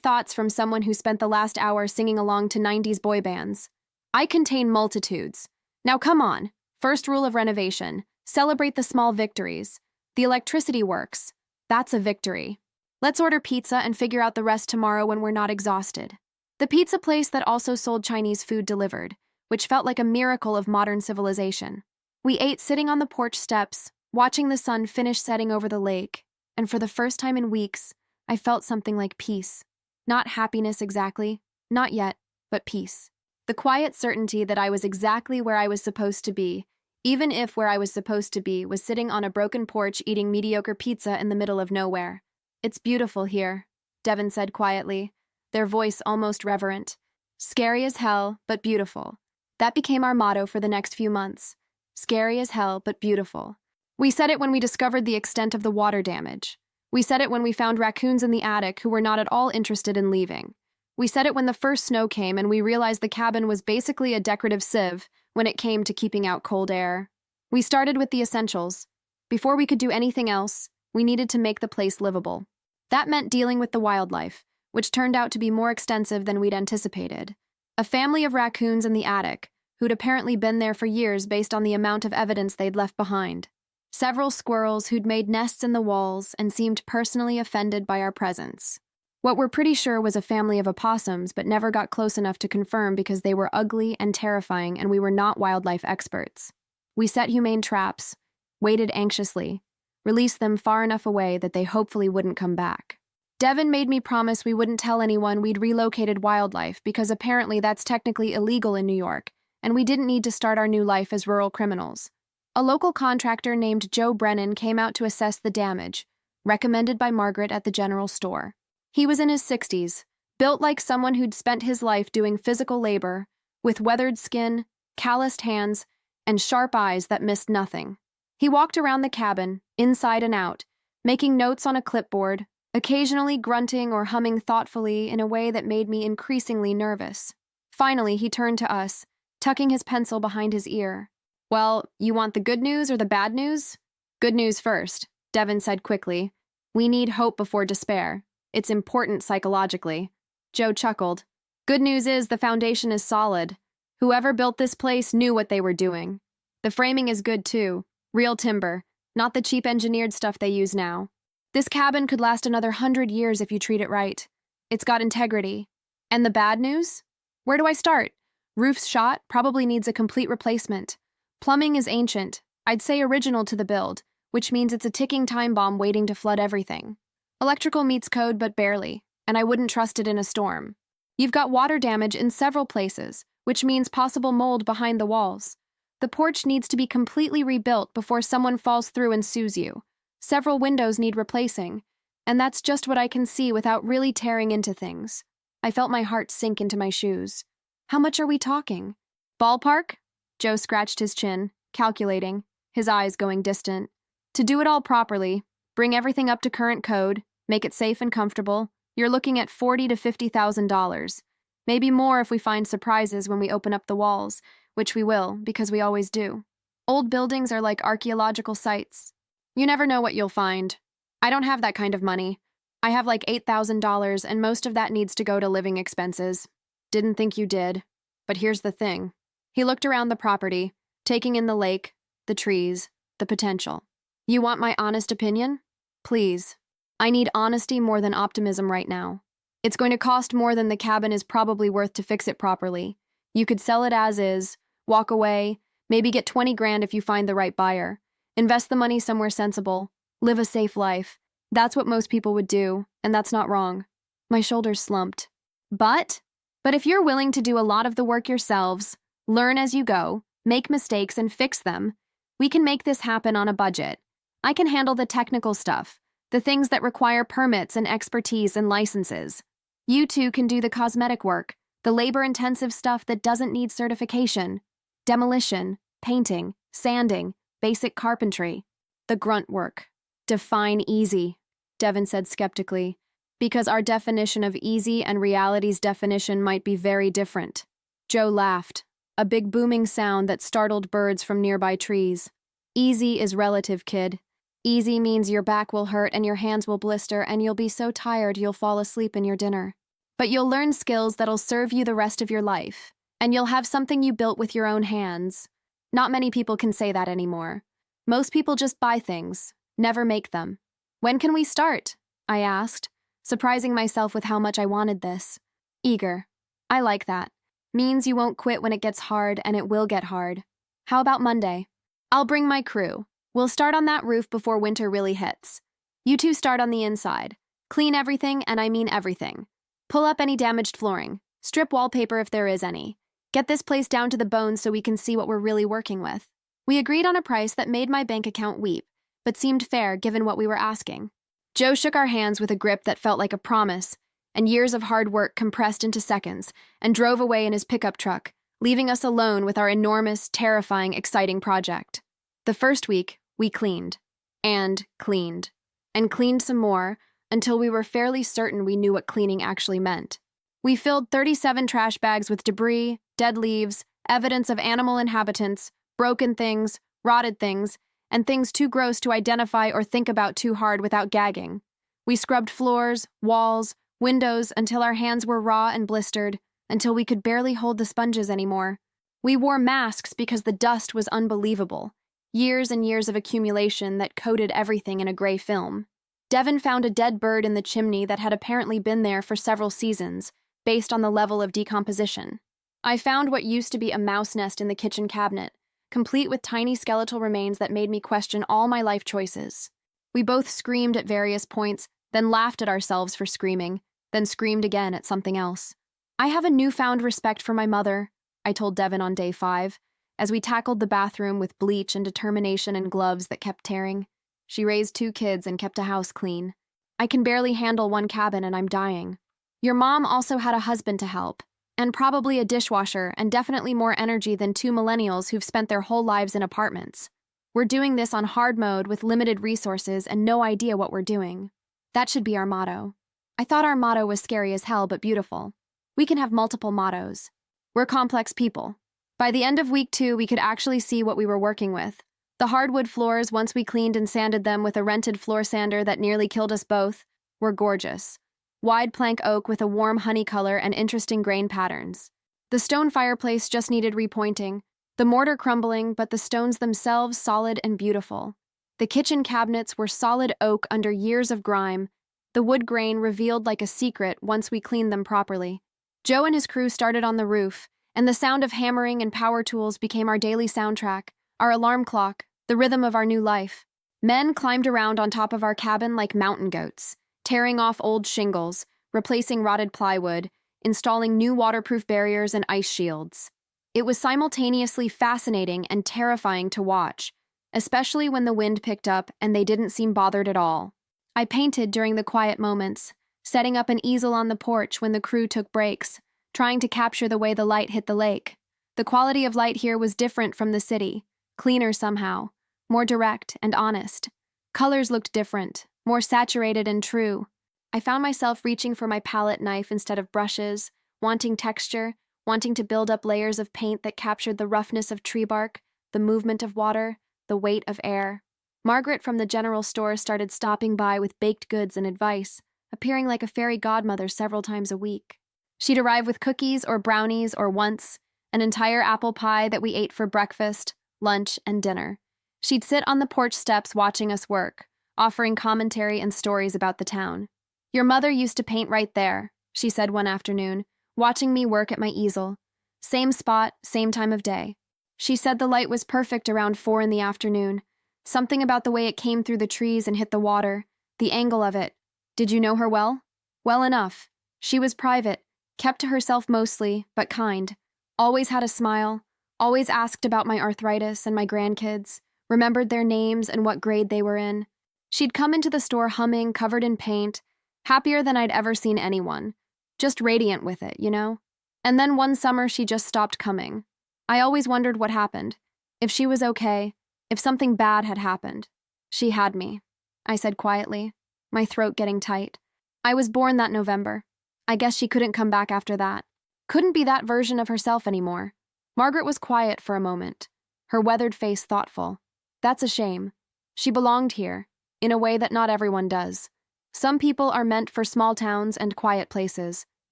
thoughts from someone who spent the last hour singing along to 90s boy bands. I contain multitudes. Now come on. First rule of renovation. Celebrate the small victories. The electricity works. That's a victory. Let's order pizza and figure out the rest tomorrow when we're not exhausted. The pizza place that also sold Chinese food delivered, which felt like a miracle of modern civilization. We ate sitting on the porch steps, watching the sun finish setting over the lake, and for the first time in weeks, I felt something like peace. Not happiness exactly, not yet, but peace. The quiet certainty that I was exactly where I was supposed to be, even if where I was supposed to be was sitting on a broken porch eating mediocre pizza in the middle of nowhere. "It's beautiful here," Devin said quietly, their voice almost reverent. "Scary as hell, but beautiful." That became our motto for the next few months. Scary as hell, but beautiful. We said it when we discovered the extent of the water damage. We said it when we found raccoons in the attic who were not at all interested in leaving. We said it when the first snow came and we realized the cabin was basically a decorative sieve when it came to keeping out cold air. We started with the essentials. Before we could do anything else, we needed to make the place livable. That meant dealing with the wildlife, which turned out to be more extensive than we'd anticipated. A family of raccoons in the attic, who'd apparently been there for years based on the amount of evidence they'd left behind. Several squirrels who'd made nests in the walls and seemed personally offended by our presence. What we're pretty sure was a family of opossums, but never got close enough to confirm because they were ugly and terrifying and we were not wildlife experts. We set humane traps, waited anxiously, released them far enough away that they hopefully wouldn't come back. Devin made me promise we wouldn't tell anyone we'd relocated wildlife because apparently that's technically illegal in New York, and we didn't need to start our new life as rural criminals. A local contractor named Joe Brennan came out to assess the damage, recommended by Margaret at the general store. He was in his 60s, built like someone who'd spent his life doing physical labor, with weathered skin, calloused hands, and sharp eyes that missed nothing. He walked around the cabin, inside and out, making notes on a clipboard, occasionally grunting or humming thoughtfully in a way that made me increasingly nervous. Finally, he turned to us, tucking his pencil behind his ear. "Well, you want the good news or the bad news?" "Good news first," Devin said quickly. "We need hope before despair. It's important psychologically." Joe chuckled. "Good news is the foundation is solid. Whoever built this place knew what they were doing. The framing is good too. Real timber, not the cheap engineered stuff they use now. This cabin could last another 100 years if you treat it right. It's got integrity. And the bad news? Where do I start? Roof's shot, probably needs a complete replacement. Plumbing is ancient, I'd say original to the build, which means it's a ticking time bomb waiting to flood everything. Electrical meets code, but barely, and I wouldn't trust it in a storm. You've got water damage in several places, which means possible mold behind the walls. The porch needs to be completely rebuilt before someone falls through and sues you. Several windows need replacing, and that's just what I can see without really tearing into things. I felt my heart sink into my shoes. How much are we talking? Ballpark? Joe scratched his chin, calculating, his eyes going distant. To do it all properly, bring everything up to current code, make it safe and comfortable, you're looking at $40,000 to $50,000. Maybe more if we find surprises when we open up the walls, which we will, because we always do. Old buildings are like archaeological sites. You never know what you'll find. I don't have that kind of money. I have like $8,000 and most of that needs to go to living expenses. Didn't think you did. But here's the thing. He looked around the property, taking in the lake, the trees, the potential. You want my honest opinion? Please. I need honesty more than optimism right now. It's going to cost more than the cabin is probably worth to fix it properly. You could sell it as is, walk away, maybe get 20 grand if you find the right buyer. Invest the money somewhere sensible. Live a safe life. That's what most people would do, and that's not wrong. My shoulders slumped. But if you're willing to do a lot of the work yourselves, learn as you go, make mistakes and fix them, we can make this happen on a budget. I can handle the technical stuff, the things that require permits and expertise and licenses. You two can do the cosmetic work, the labor-intensive stuff that doesn't need certification. Demolition, painting, sanding, basic carpentry. The grunt work. Define easy, Devin said skeptically, because our definition of easy and reality's definition might be very different. Joe laughed, a big booming sound that startled birds from nearby trees. Easy is relative, kid. Easy means your back will hurt and your hands will blister and you'll be so tired you'll fall asleep in your dinner. But you'll learn skills that'll serve you the rest of your life, and you'll have something you built with your own hands. Not many people can say that anymore. Most people just buy things, never make them. When can we start? I asked, surprising myself with how much I wanted this. Eager. I like that. Means you won't quit when it gets hard, and it will get hard. How about Monday? I'll bring my crew. We'll start on that roof before winter really hits. You two start on the inside. Clean everything, and I mean everything. Pull up any damaged flooring. Strip wallpaper if there is any. Get this place down to the bones so we can see what we're really working with. We agreed on a price that made my bank account weep, but seemed fair given what we were asking. Joe shook our hands with a grip that felt like a promise, and years of hard work compressed into seconds, and drove away in his pickup truck, leaving us alone with our enormous, terrifying, exciting project. The first week, we cleaned. And cleaned. And cleaned some more, until we were fairly certain we knew what cleaning actually meant. We filled 37 trash bags with debris, dead leaves, evidence of animal inhabitants, broken things, rotted things, and things too gross to identify or think about too hard without gagging. We scrubbed floors, walls, windows until our hands were raw and blistered, until we could barely hold the sponges anymore. We wore masks because the dust was unbelievable. Years and years of accumulation that coated everything in a gray film. Devin found a dead bird in the chimney that had apparently been there for several seasons, based on the level of decomposition. I found what used to be a mouse nest in the kitchen cabinet, complete with tiny skeletal remains that made me question all my life choices. We both screamed at various points, then laughed at ourselves for screaming, then screamed again at something else. I have a newfound respect for my mother, I told Devin on day 5, as we tackled the bathroom with bleach and determination and gloves that kept tearing. She raised 2 kids and kept a house clean. I can barely handle one cabin and I'm dying. Your mom also had a husband to help, and probably a dishwasher and definitely more energy than 2 millennials who've spent their whole lives in apartments. We're doing this on hard mode with limited resources and no idea what we're doing. That should be our motto. I thought our motto was scary as hell but beautiful. We can have multiple mottos. We're complex people. By the end of week 2, we could actually see what we were working with. The hardwood floors, once we cleaned and sanded them with a rented floor sander that nearly killed us both, were gorgeous. Wide plank oak with a warm honey color and interesting grain patterns. The stone fireplace just needed repointing, the mortar crumbling, but the stones themselves solid and beautiful. The kitchen cabinets were solid oak under years of grime, the wood grain revealed like a secret once we cleaned them properly. Joe and his crew started on the roof, and the sound of hammering and power tools became our daily soundtrack, our alarm clock, the rhythm of our new life. Men climbed around on top of our cabin like mountain goats, tearing off old shingles, replacing rotted plywood, installing new waterproof barriers and ice shields. It was simultaneously fascinating and terrifying to watch, especially when the wind picked up and they didn't seem bothered at all. I painted during the quiet moments, setting up an easel on the porch when the crew took breaks, trying to capture the way the light hit the lake. The quality of light here was different from the city, cleaner somehow, more direct and honest. Colors looked different, more saturated and true. I found myself reaching for my palette knife instead of brushes, wanting texture, wanting to build up layers of paint that captured the roughness of tree bark, the movement of water, the weight of air. Margaret from the general store started stopping by with baked goods and advice, appearing like a fairy godmother several times a week. She'd arrive with cookies or brownies or once, an entire apple pie that we ate for breakfast, lunch, and dinner. She'd sit on the porch steps watching us work, offering commentary and stories about the town. "Your mother used to paint right there," she said one afternoon, watching me work at my easel. Same spot, same time of day. She said the light was perfect around 4 in the afternoon. Something about the way it came through the trees and hit the water, the angle of it. Did you know her well? Well enough. She was private, kept to herself mostly, but kind. Always had a smile, always asked about my arthritis and my grandkids, remembered their names and what grade they were in. She'd come into the store humming, covered in paint, happier than I'd ever seen anyone. Just radiant with it, you know? And then one summer she just stopped coming. I always wondered what happened. If she was okay, if something bad had happened. She had me, I said quietly, my throat getting tight. I was born that November. I guess she couldn't come back after that. Couldn't be that version of herself anymore. Margaret was quiet for a moment, her weathered face thoughtful. That's a shame. She belonged here, in a way that not everyone does. Some people are meant for small towns and quiet places,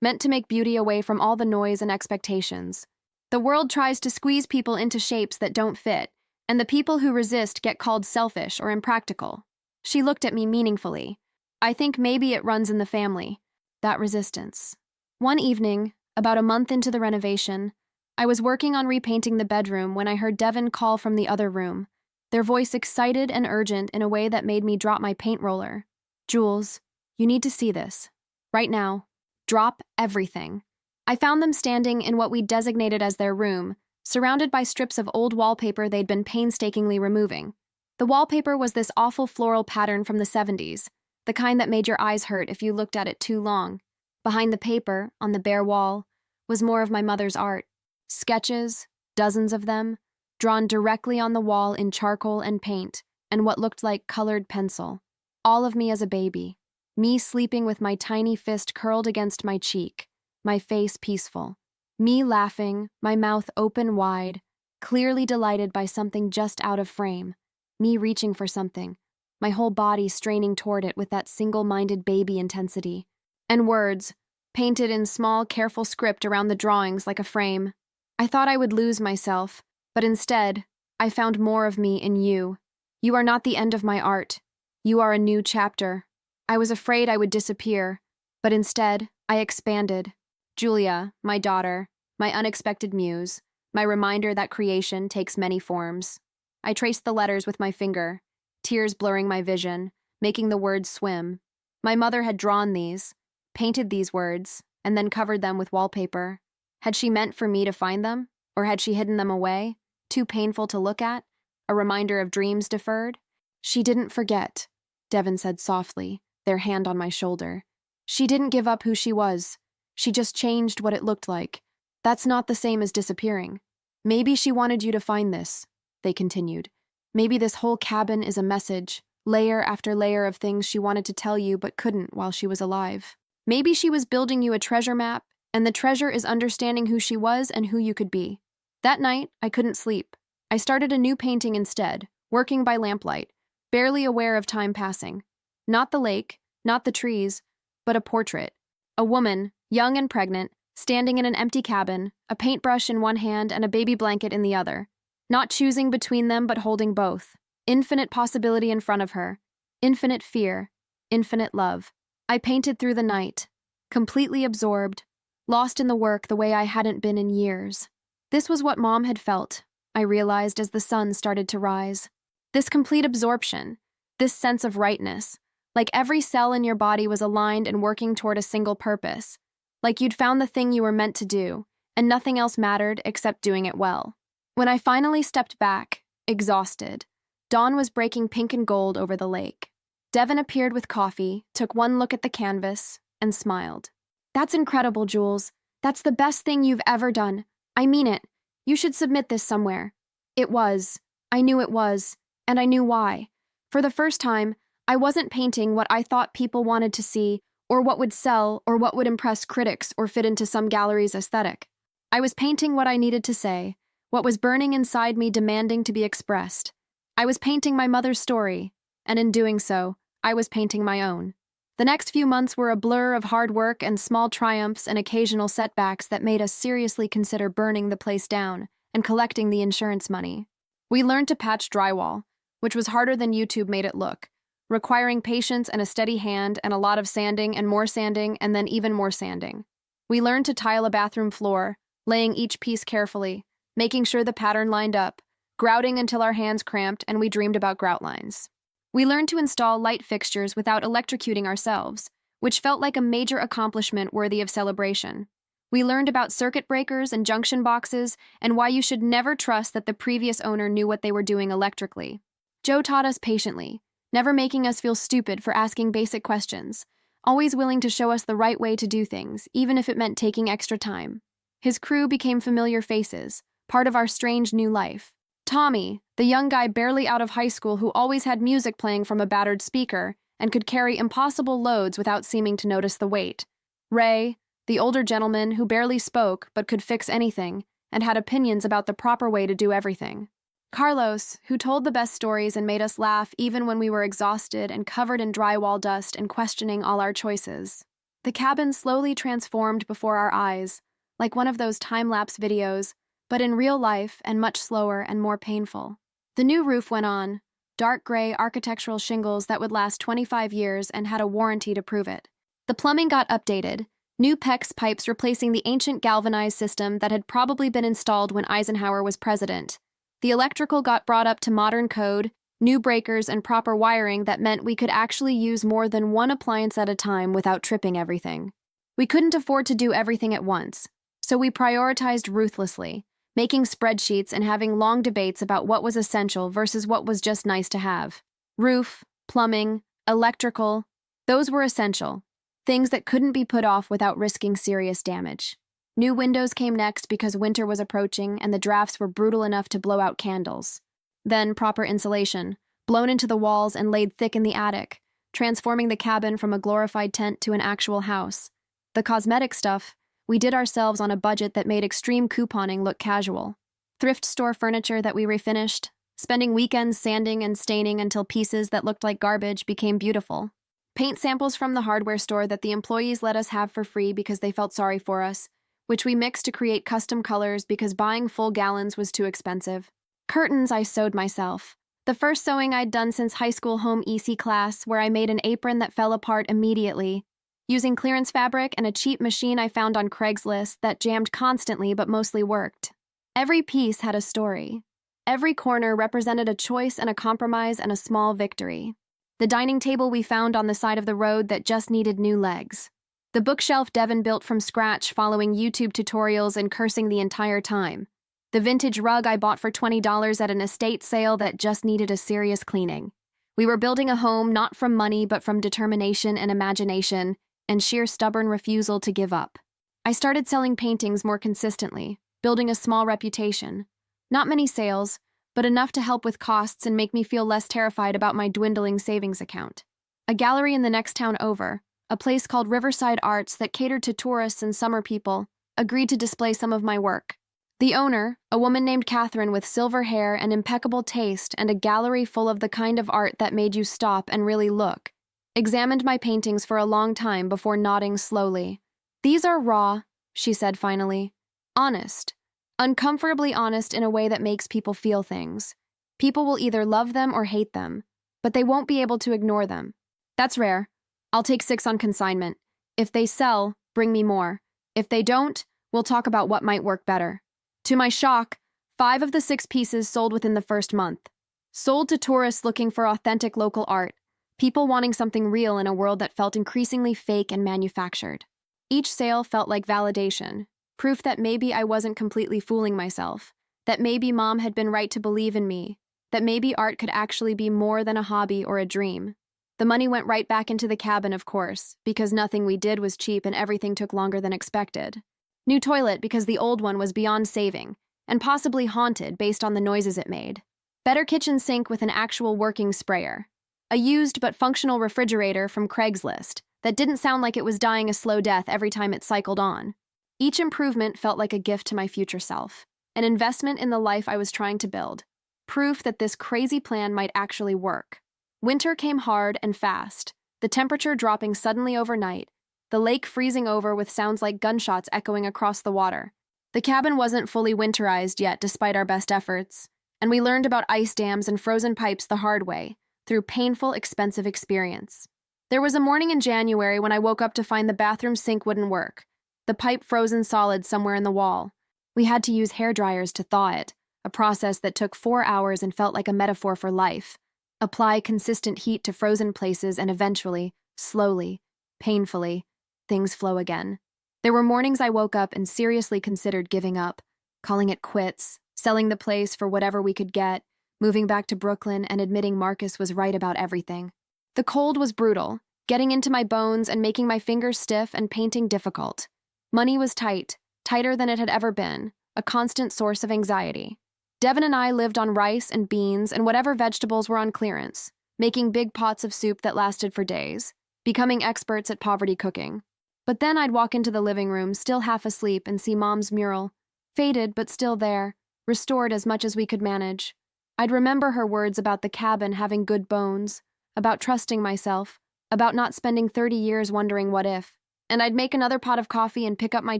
meant to make beauty away from all the noise and expectations. The world tries to squeeze people into shapes that don't fit, and the people who resist get called selfish or impractical. She looked at me meaningfully. I think maybe it runs in the family, that resistance. One evening, about a month into the renovation, I was working on repainting the bedroom when I heard Devin call from the other room. their voice excited and urgent in a way that made me drop my paint roller. "Jules, you need to see this. Right now. Drop everything." I found them standing in what we designated as their room, surrounded by strips of old wallpaper they'd been painstakingly removing. The wallpaper was this awful floral pattern from the 70s, the kind that made your eyes hurt if you looked at it too long. Behind the paper, on the bare wall, was more of my mother's art. Sketches, dozens of them, drawn directly on the wall in charcoal and paint, and what looked like colored pencil. All of me as a baby. Me sleeping with my tiny fist curled against my cheek, my face peaceful. Me laughing, my mouth open wide, clearly delighted by something just out of frame. Me reaching for something, my whole body straining toward it with that single-minded baby intensity. And words, painted in small, careful script around the drawings like a frame. I thought I would lose myself, but instead, I found more of me in you. You are not the end of my art. You are a new chapter. I was afraid I would disappear, but instead, I expanded. Julia, my daughter, my unexpected muse, my reminder that creation takes many forms. I traced the letters with my finger, tears blurring my vision, making the words swim. My mother had drawn these, painted these words, and then covered them with wallpaper. Had she meant for me to find them? Or had she hidden them away, too painful to look at? A reminder of dreams deferred? "She didn't forget," Devin said softly, their hand on my shoulder. "She didn't give up who she was. She just changed what it looked like. That's not the same as disappearing. Maybe she wanted you to find this," they continued. "Maybe this whole cabin is a message, layer after layer of things she wanted to tell you but couldn't while she was alive. Maybe she was building you a treasure map, and the treasure is understanding who she was and who you could be." That night, I couldn't sleep. I started a new painting instead, working by lamplight, barely aware of time passing. Not the lake, not the trees, but a portrait. A woman, young and pregnant, standing in an empty cabin, a paintbrush in one hand and a baby blanket in the other. Not choosing between them but holding both. Infinite possibility in front of her. Infinite fear. Infinite love. I painted through the night, completely absorbed, lost in the work the way I hadn't been in years. This was what Mom had felt, I realized as the sun started to rise. This complete absorption, this sense of rightness, like every cell in your body was aligned and working toward a single purpose, like you'd found the thing you were meant to do, and nothing else mattered except doing it well. When I finally stepped back, exhausted, dawn was breaking pink and gold over the lake. Devin appeared with coffee, took one look at the canvas, and smiled. "That's incredible, Jules. That's the best thing you've ever done. I mean it. You should submit this somewhere." It was. I knew it was, and I knew why. For the first time, I wasn't painting what I thought people wanted to see, or what would sell, or what would impress critics or fit into some gallery's aesthetic. I was painting what I needed to say, what was burning inside me demanding to be expressed. I was painting my mother's story, and in doing so, I was painting my own. The next few months were a blur of hard work and small triumphs and occasional setbacks that made us seriously consider burning the place down and collecting the insurance money. We learned to patch drywall, which was harder than YouTube made it look, requiring patience and a steady hand and a lot of sanding and then even more sanding. We learned to tile a bathroom floor, laying each piece carefully, making sure the pattern lined up, grouting until our hands cramped and we dreamed about grout lines. We learned to install light fixtures without electrocuting ourselves, which felt like a major accomplishment worthy of celebration. We learned about circuit breakers and junction boxes and why you should never trust that the previous owner knew what they were doing electrically. Joe taught us patiently, never making us feel stupid for asking basic questions, always willing to show us the right way to do things, even if it meant taking extra time. His crew became familiar faces, part of our strange new life. Tommy, the young guy barely out of high school who always had music playing from a battered speaker and could carry impossible loads without seeming to notice the weight. Ray, the older gentleman who barely spoke but could fix anything and had opinions about the proper way to do everything. Carlos, who told the best stories and made us laugh even when we were exhausted and covered in drywall dust and questioning all our choices. The cabin slowly transformed before our eyes, like one of those time-lapse videos, but in real life and much slower and more painful. The new roof went on, dark gray architectural shingles that would last 25 years and had a warranty to prove it. The plumbing got updated, new PEX pipes replacing the ancient galvanized system that had probably been installed when Eisenhower was president. The electrical got brought up to modern code, new breakers, and proper wiring that meant we could actually use more than one appliance at a time without tripping everything. We couldn't afford to do everything at once, so we prioritized ruthlessly, making spreadsheets and having long debates about what was essential versus what was just nice to have. Roof, plumbing, electrical, those were essential, things that couldn't be put off without risking serious damage. New windows came next because winter was approaching and the drafts were brutal enough to blow out candles. Then proper insulation, blown into the walls and laid thick in the attic, transforming the cabin from a glorified tent to an actual house. The cosmetic stuff, we did ourselves on a budget that made extreme couponing look casual. Thrift store furniture that we refinished, spending weekends sanding and staining until pieces that looked like garbage became beautiful. Paint samples from the hardware store that the employees let us have for free because they felt sorry for us, which we mixed to create custom colors because buying full gallons was too expensive. Curtains I sewed myself. The first sewing I'd done since high school home EC class, where I made an apron that fell apart immediately, using clearance fabric and a cheap machine I found on Craigslist that jammed constantly but mostly worked. Every piece had a story. Every corner represented a choice and a compromise and a small victory. The dining table we found on the side of the road that just needed new legs. The bookshelf Devin built from scratch following YouTube tutorials and cursing the entire time. The vintage rug I bought for $20 at an estate sale that just needed a serious cleaning. We were building a home not from money but from determination and imagination and sheer stubborn refusal to give up. I started selling paintings more consistently, building a small reputation. Not many sales, but enough to help with costs and make me feel less terrified about my dwindling savings account. A gallery in the next town over, a place called Riverside Arts that catered to tourists and summer people, agreed to display some of my work. The owner, a woman named Catherine with silver hair and impeccable taste and a gallery full of the kind of art that made you stop and really look, examined my paintings for a long time before nodding slowly. "These are raw," she said finally. "Honest. Uncomfortably honest in a way that makes people feel things. People will either love them or hate them, but they won't be able to ignore them. That's rare. I'll take 6 on consignment. If they sell, bring me more. If they don't, we'll talk about what might work better." To my shock, 5 of the 6 pieces sold within the first month. Sold to tourists looking for authentic local art, people wanting something real in a world that felt increasingly fake and manufactured. Each sale felt like validation, proof that maybe I wasn't completely fooling myself, that maybe Mom had been right to believe in me, that maybe art could actually be more than a hobby or a dream. The money went right back into the cabin, of course, because nothing we did was cheap and everything took longer than expected. New toilet because the old one was beyond saving, and possibly haunted based on the noises it made. Better kitchen sink with an actual working sprayer. A used but functional refrigerator from Craigslist that didn't sound like it was dying a slow death every time it cycled on. Each improvement felt like a gift to my future self, an investment in the life I was trying to build, proof that this crazy plan might actually work. Winter came hard and fast, the temperature dropping suddenly overnight, the lake freezing over with sounds like gunshots echoing across the water. The cabin wasn't fully winterized yet despite our best efforts, and we learned about ice dams and frozen pipes the hard way, through painful, expensive experience. There was a morning in January when I woke up to find the bathroom sink wouldn't work, the pipe frozen solid somewhere in the wall. We had to use hair dryers to thaw it, a process that took 4 hours and felt like a metaphor for life. Apply consistent heat to frozen places and eventually, slowly, painfully, things flow again. There were mornings I woke up and seriously considered giving up, calling it quits, selling the place for whatever we could get, moving back to Brooklyn and admitting Marcus was right about everything. The cold was brutal, getting into my bones and making my fingers stiff and painting difficult. Money was tight, tighter than it had ever been, a constant source of anxiety. Devin and I lived on rice and beans and whatever vegetables were on clearance, making big pots of soup that lasted for days, becoming experts at poverty cooking. But then I'd walk into the living room, still half asleep, and see Mom's mural, faded but still there, restored as much as we could manage. I'd remember her words about the cabin having good bones, about trusting myself, about not spending 30 years wondering what if. And I'd make another pot of coffee and pick up my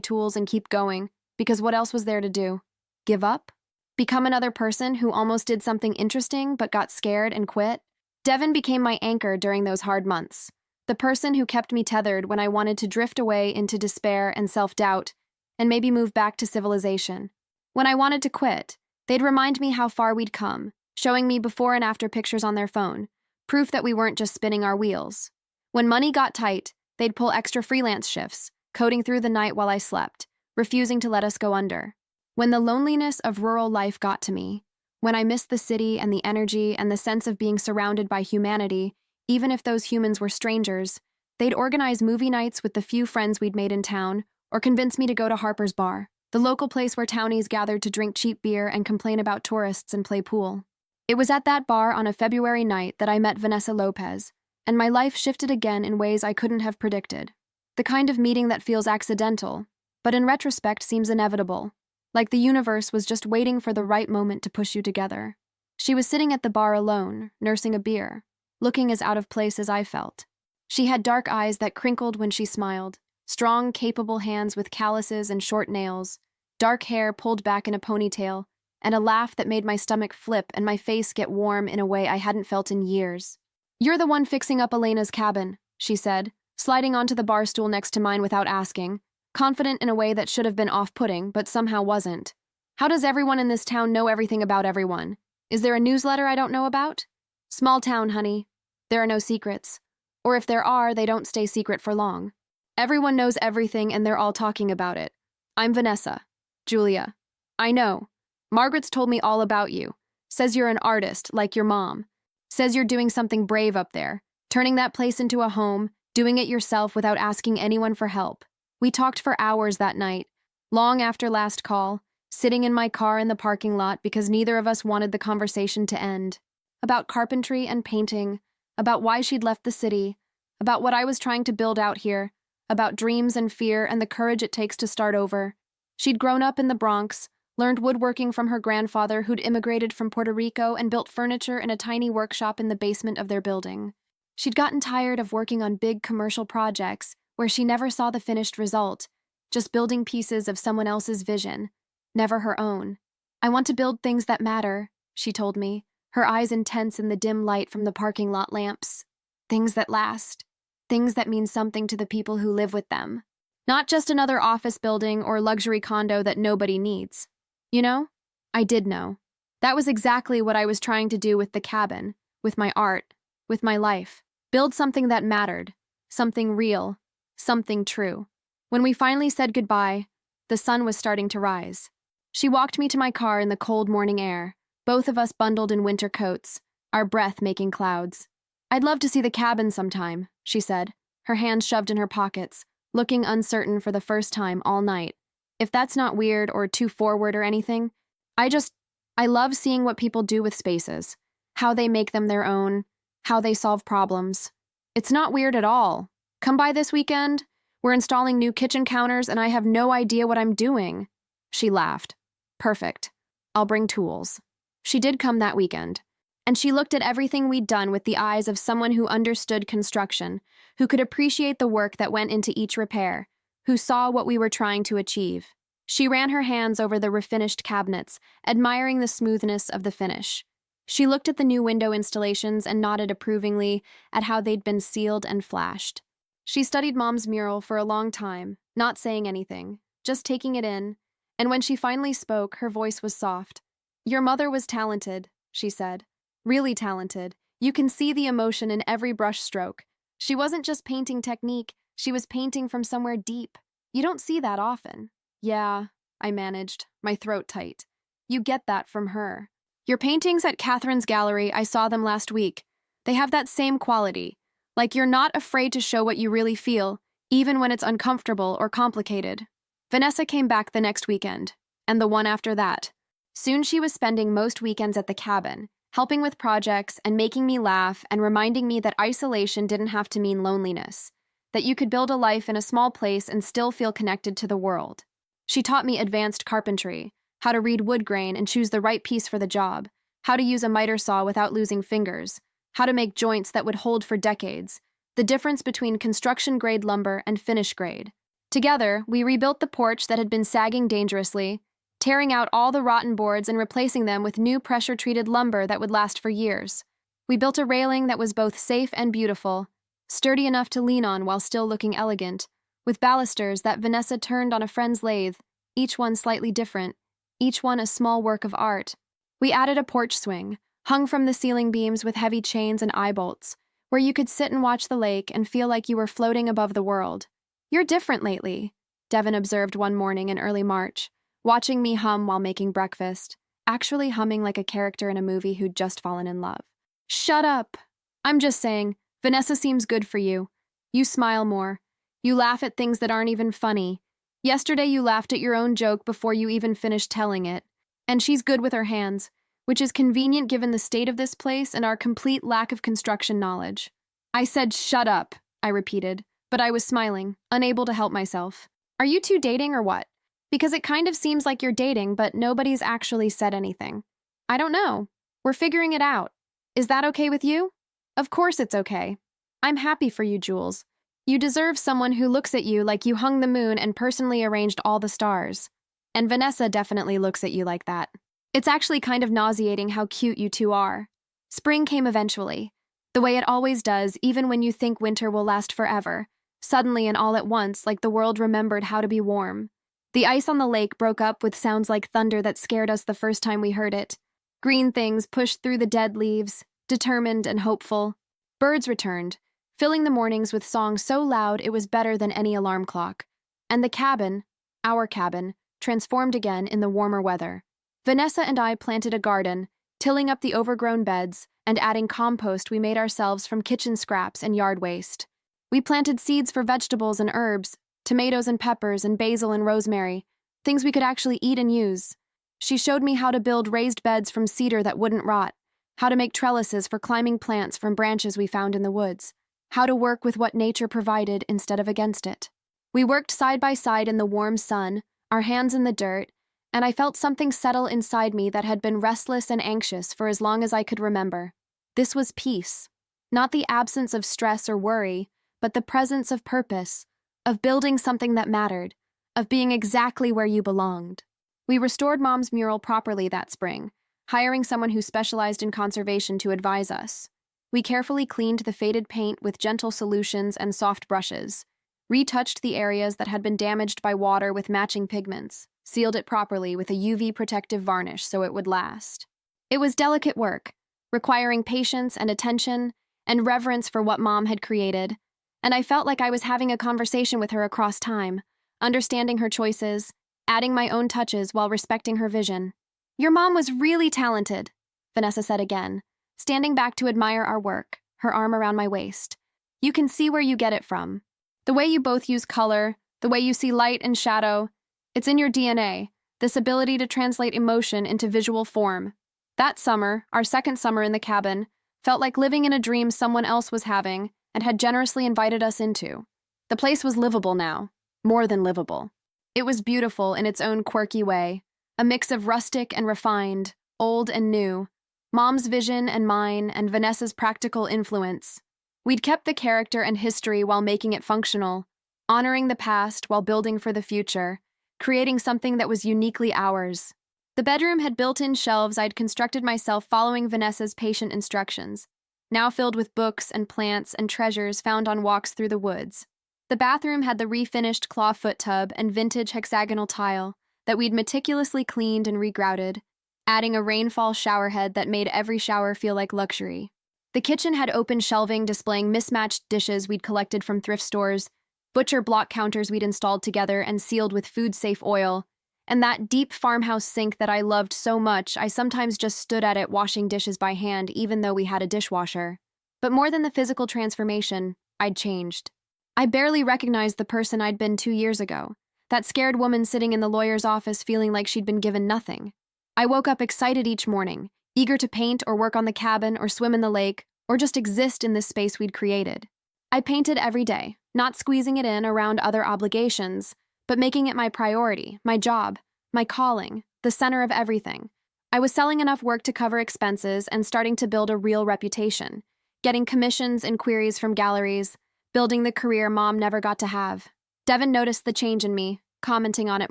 tools and keep going, because what else was there to do? Give up? Become another person who almost did something interesting but got scared and quit? Devin became my anchor during those hard months, the person who kept me tethered when I wanted to drift away into despair and self-doubt, and maybe move back to civilization. When I wanted to quit, They'd remind me how far we'd come, showing me before and after pictures on their phone, proof that we weren't just spinning our wheels. When money got tight, they'd pull extra freelance shifts, coding through the night while I slept, refusing to let us go under. When the loneliness of rural life got to me, when I missed the city and the energy and the sense of being surrounded by humanity, even if those humans were strangers, they'd organize movie nights with the few friends we'd made in town, or convince me to go to Harper's Bar, the local place where townies gathered to drink cheap beer and complain about tourists and play pool. It was at that bar on a February night that I met Vanessa Lopez, and my life shifted again in ways I couldn't have predicted. The kind of meeting that feels accidental, but in retrospect seems inevitable, like the universe was just waiting for the right moment to push you together. She was sitting at the bar alone, nursing a beer, looking as out of place as I felt. She had dark eyes that crinkled when she smiled, strong, capable hands with calluses and short nails, dark hair pulled back in a ponytail, and a laugh that made my stomach flip and my face get warm in a way I hadn't felt in years. "You're the one fixing up Elena's cabin," she said, sliding onto the bar stool next to mine without asking, confident in a way that should have been off-putting, but somehow wasn't. "How does everyone in this town know everything about everyone? Is there a newsletter I don't know about?" "Small town, honey. There are no secrets. Or if there are, they don't stay secret for long. Everyone knows everything and they're all talking about it. I'm Vanessa. Julia. I know. Margaret's told me all about you. Says you're an artist, like your mom. Says you're doing something brave up there, turning that place into a home, doing it yourself without asking anyone for help. We talked for hours that night, long after last call, sitting in my car in the parking lot because neither of us wanted the conversation to end. About carpentry and painting, about why she'd left the city, about what I was trying to build out here, about dreams and fear and the courage it takes to start over. She'd grown up in the Bronx, learned woodworking from her grandfather who'd immigrated from Puerto Rico and built furniture in a tiny workshop in the basement of their building. She'd gotten tired of working on big commercial projects where she never saw the finished result, just building pieces of someone else's vision, never her own. "I want to build things that matter," she told me, her eyes intense in the dim light from the parking lot lamps. "Things that last. Things that mean something to the people who live with them. Not just another office building or luxury condo that nobody needs." You know? I did know. That was exactly what I was trying to do with the cabin, with my art, with my life. Build something that mattered, something real, something true. When we finally said goodbye, the sun was starting to rise. She walked me to my car in the cold morning air, both of us bundled in winter coats, our breath making clouds. "I'd love to see the cabin sometime," she said, her hands shoved in her pockets, looking uncertain for the first time all night. If that's not weird or too forward or anything, I love seeing what people do with spaces, how they make them their own, how they solve problems. It's not weird at all. Come by this weekend? We're installing new kitchen counters and I have no idea what I'm doing." She laughed. "Perfect. I'll bring tools." She did come that weekend, and she looked at everything we'd done with the eyes of someone who understood construction, who could appreciate the work that went into each repair, who saw what we were trying to achieve. She ran her hands over the refinished cabinets, admiring the smoothness of the finish. She looked at the new window installations and nodded approvingly at how they'd been sealed and flashed. She studied Mom's mural for a long time, not saying anything, just taking it in, and when she finally spoke, her voice was soft. "Your mother was talented," she said. "Really talented. You can see the emotion in every brush stroke. She wasn't just painting technique, she was painting from somewhere deep. You don't see that often." "Yeah," I managed, my throat tight. "You get that from her. Your paintings at Catherine's gallery, I saw them last week. They have that same quality. Like you're not afraid to show what you really feel, even when it's uncomfortable or complicated." Vanessa came back the next weekend, and the one after that. Soon she was spending most weekends at the cabin, helping with projects and making me laugh and reminding me that isolation didn't have to mean loneliness, that you could build a life in a small place and still feel connected to the world. She taught me advanced carpentry, how to read wood grain and choose the right piece for the job, how to use a miter saw without losing fingers, how to make joints that would hold for decades, the difference between construction-grade lumber and finish-grade. Together, we rebuilt the porch that had been sagging dangerously, tearing out all the rotten boards and replacing them with new pressure-treated lumber that would last for years. We built a railing that was both safe and beautiful, sturdy enough to lean on while still looking elegant, with balusters that Vanessa turned on a friend's lathe, each one slightly different, each one a small work of art. We added a porch swing, hung from the ceiling beams with heavy chains and eye bolts, where you could sit and watch the lake and feel like you were floating above the world. "You're different lately," Devin observed one morning in early March, watching me hum while making breakfast, actually humming like a character in a movie who'd just fallen in love. "Shut up. I'm just saying, Vanessa seems good for you. You smile more. You laugh at things that aren't even funny. Yesterday you laughed at your own joke before you even finished telling it. And she's good with her hands, which is convenient given the state of this place and our complete lack of construction knowledge." I said, "Shut up," I repeated, but I was smiling, unable to help myself. "Are you two dating or what? Because it kind of seems like you're dating, but nobody's actually said anything." "I don't know. We're figuring it out. Is that okay with you?" "Of course it's okay. I'm happy for you, Jules. You deserve someone who looks at you like you hung the moon and personally arranged all the stars. And Vanessa definitely looks at you like that. It's actually kind of nauseating how cute you two are." Spring came eventually, the way it always does, even when you think winter will last forever. Suddenly and all at once, like the world remembered how to be warm. The ice on the lake broke up with sounds like thunder that scared us the first time we heard it. Green things pushed through the dead leaves, determined and hopeful. Birds returned, filling the mornings with songs so loud it was better than any alarm clock. And the cabin, our cabin, transformed again in the warmer weather. Vanessa and I planted a garden, tilling up the overgrown beds and adding compost we made ourselves from kitchen scraps and yard waste. We planted seeds for vegetables and herbs, tomatoes and peppers and basil and rosemary, things we could actually eat and use. She showed me how to build raised beds from cedar that wouldn't rot, how to make trellises for climbing plants from branches we found in the woods, how to work with what nature provided instead of against it. We worked side by side in the warm sun, our hands in the dirt, and I felt something settle inside me that had been restless and anxious for as long as I could remember. This was peace. Not the absence of stress or worry, but the presence of purpose, of building something that mattered, of being exactly where you belonged. We restored Mom's mural properly that spring, hiring someone who specialized in conservation to advise us. We carefully cleaned the faded paint with gentle solutions and soft brushes, retouched the areas that had been damaged by water with matching pigments, sealed it properly with a UV protective varnish so it would last. It was delicate work, requiring patience and attention and reverence for what Mom had created, and I felt like I was having a conversation with her across time, understanding her choices, adding my own touches while respecting her vision. "Your mom was really talented," Vanessa said again, standing back to admire our work, her arm around my waist. "You can see where you get it from. The way you both use color, the way you see light and shadow, it's in your DNA, this ability to translate emotion into visual form. That summer, our second summer in the cabin, felt like living in a dream someone else was having and had generously invited us into. The place was livable now, more than livable. It was beautiful in its own quirky way, a mix of rustic and refined, old and new, Mom's vision and mine and Vanessa's practical influence. We'd kept the character and history while making it functional, honoring the past while building for the future, creating something that was uniquely ours. The bedroom had built-in shelves I'd constructed myself following Vanessa's patient instructions, now filled with books and plants and treasures found on walks through the woods. The bathroom had the refinished clawfoot tub and vintage hexagonal tile that we'd meticulously cleaned and regrouted, adding a rainfall showerhead that made every shower feel like luxury. The kitchen had open shelving displaying mismatched dishes we'd collected from thrift stores, butcher block counters we'd installed together and sealed with food-safe oil, and that deep farmhouse sink that I loved so much I sometimes just stood at it washing dishes by hand even though we had a dishwasher. But more than the physical transformation, I'd changed. I barely recognized the person I'd been 2 years ago, that scared woman sitting in the lawyer's office feeling like she'd been given nothing. I woke up excited each morning, eager to paint or work on the cabin or swim in the lake or just exist in this space we'd created. I painted every day, not squeezing it in around other obligations, but making it my priority, my job, my calling, the center of everything. I was selling enough work to cover expenses and starting to build a real reputation, getting commissions and queries from galleries, building the career Mom never got to have. Devin noticed the change in me, commenting on it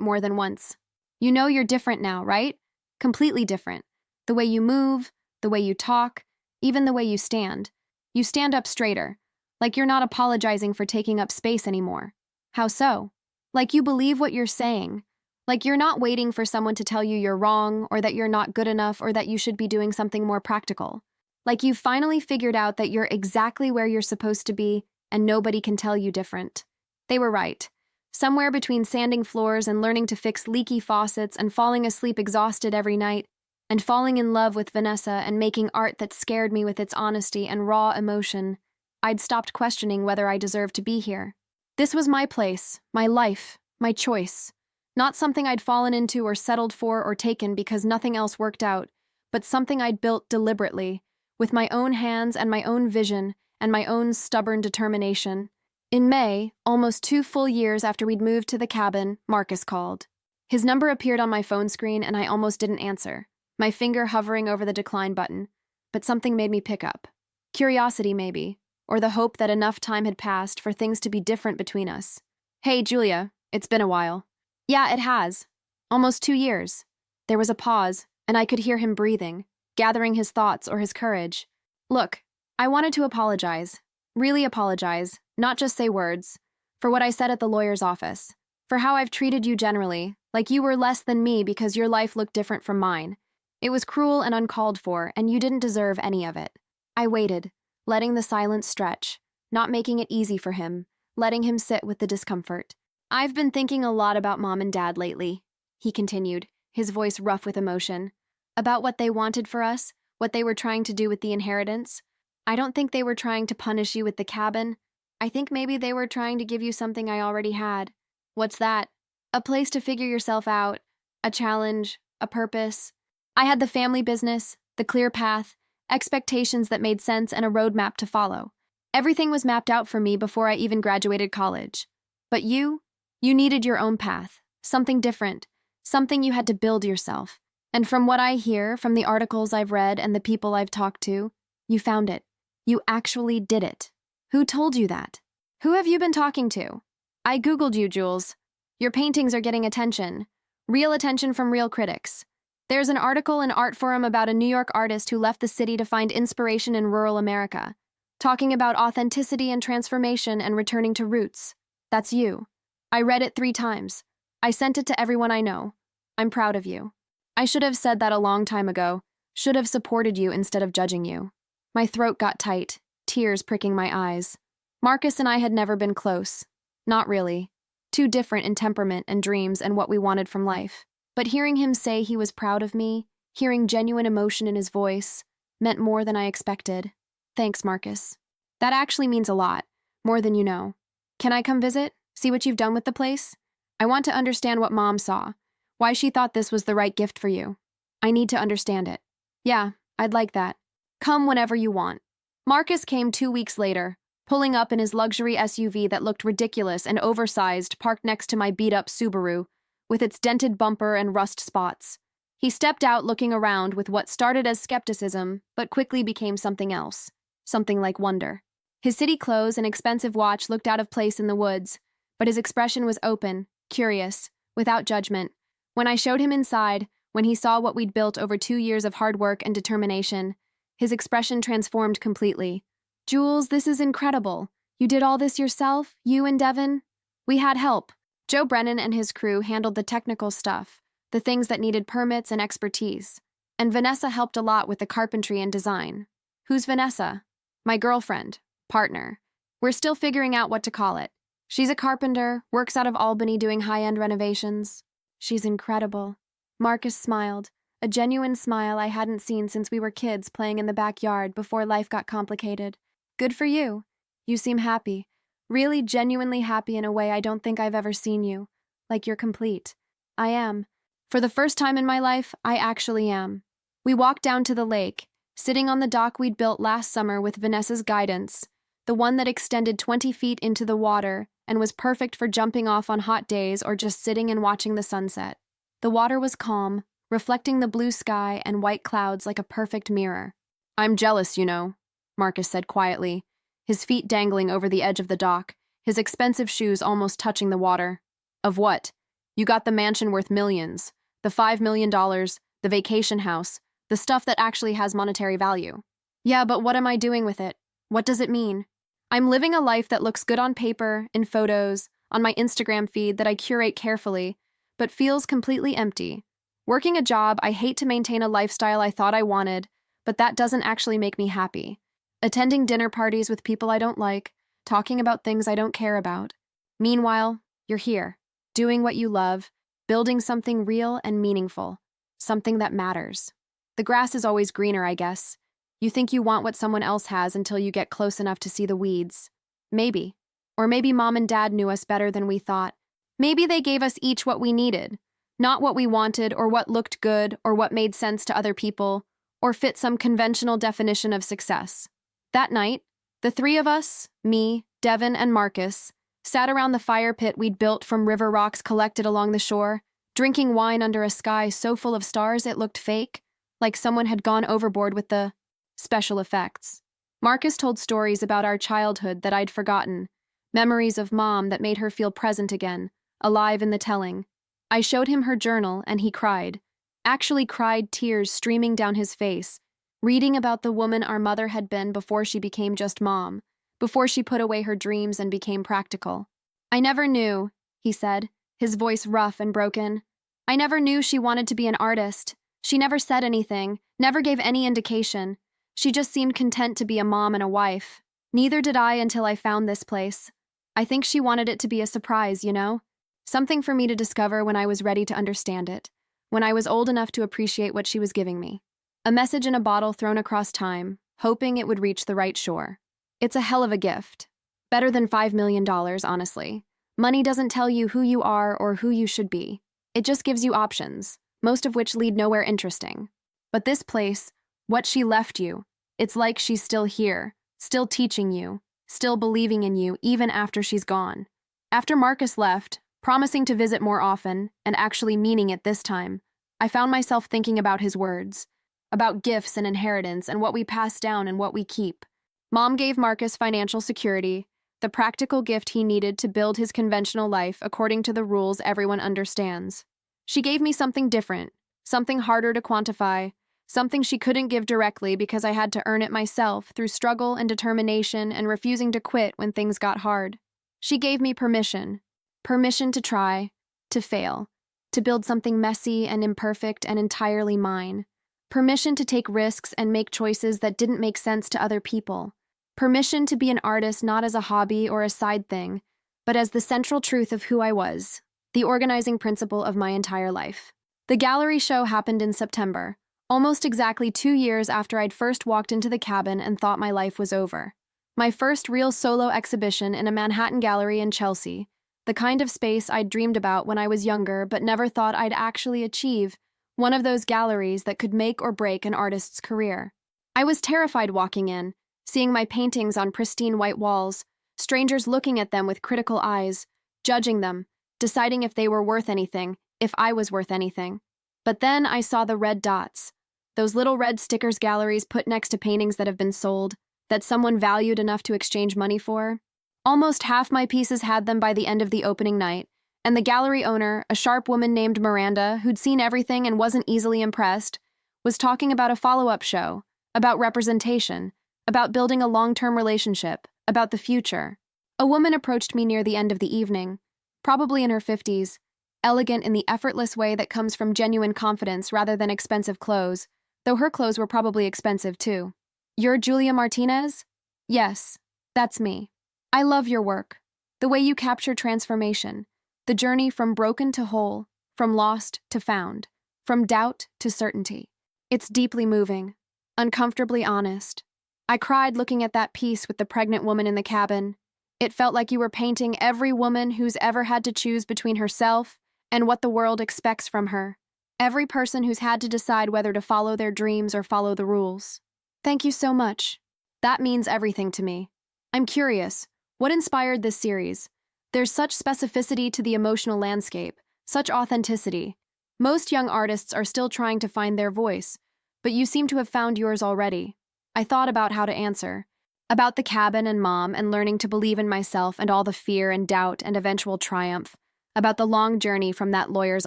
more than once. "You know you're different now, right? Completely different. The way you move, the way you talk, even the way you stand. You stand up straighter, like you're not apologizing for taking up space anymore." "How so?" "Like you believe what you're saying, Like you're not waiting for someone to tell you you're wrong, or that you're not good enough, or that you should be doing something more practical. Like you've finally figured out that you're exactly where you're supposed to be, and nobody can tell you different. They were right. Somewhere between sanding floors and learning to fix leaky faucets and falling asleep exhausted every night, and falling in love with Vanessa and making art that scared me with its honesty and raw emotion, I'd stopped questioning whether I deserved to be here. This was my place, my life, my choice. Not something I'd fallen into or settled for or taken because nothing else worked out, but something I'd built deliberately, with my own hands and my own vision and my own stubborn determination. In May, almost 2 full years after we'd moved to the cabin, Marcus called. His number appeared on my phone screen and I almost didn't answer, my finger hovering over the decline button, but something made me pick up. Curiosity, maybe, or the hope that enough time had passed for things to be different between us. Hey, Julia, it's been a while. Yeah, it has. Almost 2 years. There was a pause, and I could hear him breathing, gathering his thoughts or his courage. Look, I wanted to apologize. Really apologize, not just say words, for what I said at the lawyer's office, for how I've treated you generally, like you were less than me because your life looked different from mine. It was cruel and uncalled for, and you didn't deserve any of it. I waited, letting the silence stretch, not making it easy for him, letting him sit with the discomfort. I've been thinking a lot about Mom and Dad lately, he continued, his voice rough with emotion. About what they wanted for us, what they were trying to do with the inheritance. I don't think they were trying to punish you with the cabin. I think maybe they were trying to give you something I already had. What's that? A place to figure yourself out, a challenge, a purpose. I had the family business, the clear path, expectations that made sense, and a roadmap to follow. Everything was mapped out for me before I even graduated college. But you needed your own path, something different, something you had to build yourself. And from what I hear, from the articles I've read and the people I've talked to, you found it. You actually did it. Who told you that? Who have you been talking to? I Googled you, Jules. Your paintings are getting attention. Real attention from real critics. There's an article in Artforum about a New York artist who left the city to find inspiration in rural America, talking about authenticity and transformation and returning to roots. That's you. I read it 3 times. I sent it to everyone I know. I'm proud of you. I should have said that a long time ago, should have supported you instead of judging you. My throat got tight, tears pricking my eyes. Marcus and I had never been close. Not really. Too different in temperament and dreams and what we wanted from life. But hearing him say he was proud of me, hearing genuine emotion in his voice, meant more than I expected. Thanks, Marcus. That actually means a lot, more than you know. Can I come visit? See what you've done with the place? I want to understand what Mom saw, why she thought this was the right gift for you. I need to understand it. Yeah, I'd like that. Come whenever you want. Marcus came 2 weeks later, pulling up in his luxury SUV that looked ridiculous and oversized, parked next to my beat-up Subaru, with its dented bumper and rust spots. He stepped out looking around with what started as skepticism, but quickly became something else, something like wonder. His city clothes and expensive watch looked out of place in the woods, but his expression was open, curious, without judgment. When I showed him inside, when he saw what we'd built over 2 years of hard work and determination, his expression transformed completely. Jules, this is incredible. You did all this yourself, you and Devin? We had help. Joe Brennan and his crew handled the technical stuff, the things that needed permits and expertise. And Vanessa helped a lot with the carpentry and design. Who's Vanessa? My girlfriend, partner. We're still figuring out what to call it. She's a carpenter, works out of Albany doing high-end renovations. She's incredible. Marcus smiled, a genuine smile I hadn't seen since we were kids playing in the backyard before life got complicated. Good for you. You seem happy. Really genuinely happy in a way I don't think I've ever seen you. Like you're complete. I am. For the first time in my life, I actually am. We walked down to the lake, sitting on the dock we'd built last summer with Vanessa's guidance, the one that extended 20 feet into the water and was perfect for jumping off on hot days or just sitting and watching the sunset. The water was calm, reflecting the blue sky and white clouds like a perfect mirror. I'm jealous, you know, Marcus said quietly, his feet dangling over the edge of the dock, his expensive shoes almost touching the water. Of what? You got the mansion worth millions, the $5 million, the vacation house, the stuff that actually has monetary value. Yeah, but what am I doing with it? What does it mean? I'm living a life that looks good on paper, in photos, on my Instagram feed that I curate carefully, but feels completely empty. Working a job, I hate to maintain a lifestyle I thought I wanted, but that doesn't actually make me happy. Attending dinner parties with people I don't like, talking about things I don't care about. Meanwhile, you're here, doing what you love, building something real and meaningful, something that matters. The grass is always greener, I guess. You think you want what someone else has until you get close enough to see the weeds. Maybe. Or maybe Mom and Dad knew us better than we thought. Maybe they gave us each what we needed, not what we wanted or what looked good or what made sense to other people or fit some conventional definition of success. That night, the three of us, me, Devin, and Marcus, sat around the fire pit we'd built from river rocks collected along the shore, drinking wine under a sky so full of stars it looked fake, like someone had gone overboard with the special effects. Marcus told stories about our childhood that I'd forgotten, memories of Mom that made her feel present again, alive in the telling. I showed him her journal, and he cried. Actually cried, tears streaming down his face, reading about the woman our mother had been before she became just Mom, before she put away her dreams and became practical. I never knew, he said, his voice rough and broken. I never knew she wanted to be an artist. She never said anything, never gave any indication. She just seemed content to be a mom and a wife. Neither did I until I found this place. I think she wanted it to be a surprise, you know? Something for me to discover when I was ready to understand it, when I was old enough to appreciate what she was giving me. A message in a bottle thrown across time, hoping it would reach the right shore. It's a hell of a gift. Better than $5 million, honestly. Money doesn't tell you who you are or who you should be. It just gives you options, most of which lead nowhere interesting. But this place, what she left you, it's like she's still here, still teaching you, still believing in you even after she's gone. After Marcus left, promising to visit more often, and actually meaning it this time, I found myself thinking about his words, about gifts and inheritance and what we pass down and what we keep. Mom gave Marcus financial security, the practical gift he needed to build his conventional life according to the rules everyone understands. She gave me something different, something harder to quantify, something she couldn't give directly because I had to earn it myself through struggle and determination and refusing to quit when things got hard. She gave me permission to try, to fail, to build something messy and imperfect and entirely mine. Permission to take risks and make choices that didn't make sense to other people. Permission to be an artist not as a hobby or a side thing, but as the central truth of who I was, the organizing principle of my entire life. The gallery show happened in September, almost exactly 2 years after I'd first walked into the cabin and thought my life was over. My first real solo exhibition in a Manhattan gallery in Chelsea, the kind of space I'd dreamed about when I was younger but never thought I'd actually achieve, one of those galleries that could make or break an artist's career. I was terrified walking in, seeing my paintings on pristine white walls, strangers looking at them with critical eyes, judging them, deciding if they were worth anything, if I was worth anything. But then I saw the red dots, those little red stickers galleries put next to paintings that have been sold, that someone valued enough to exchange money for. Almost half my pieces had them by the end of the opening night, and the gallery owner, a sharp woman named Miranda, who'd seen everything and wasn't easily impressed, was talking about a follow-up show, about representation, about building a long-term relationship, about the future. A woman approached me near the end of the evening, probably in her 50s, elegant in the effortless way that comes from genuine confidence rather than expensive clothes, though her clothes were probably expensive too. "You're Julia Martinez?" "Yes, that's me. I love your work. The way you capture transformation, the journey from broken to whole, from lost to found, from doubt to certainty. It's deeply moving, uncomfortably honest. I cried looking at that piece with the pregnant woman in the cabin. It felt like you were painting every woman who's ever had to choose between herself and what the world expects from her. Every person who's had to decide whether to follow their dreams or follow the rules. Thank you so much. That means everything to me. I'm curious, what inspired this series? There's such specificity to the emotional landscape, such authenticity. Most young artists are still trying to find their voice, but you seem to have found yours already. I thought about how to answer. About the cabin and Mom and learning to believe in myself and all the fear and doubt and eventual triumph. About the long journey from that lawyer's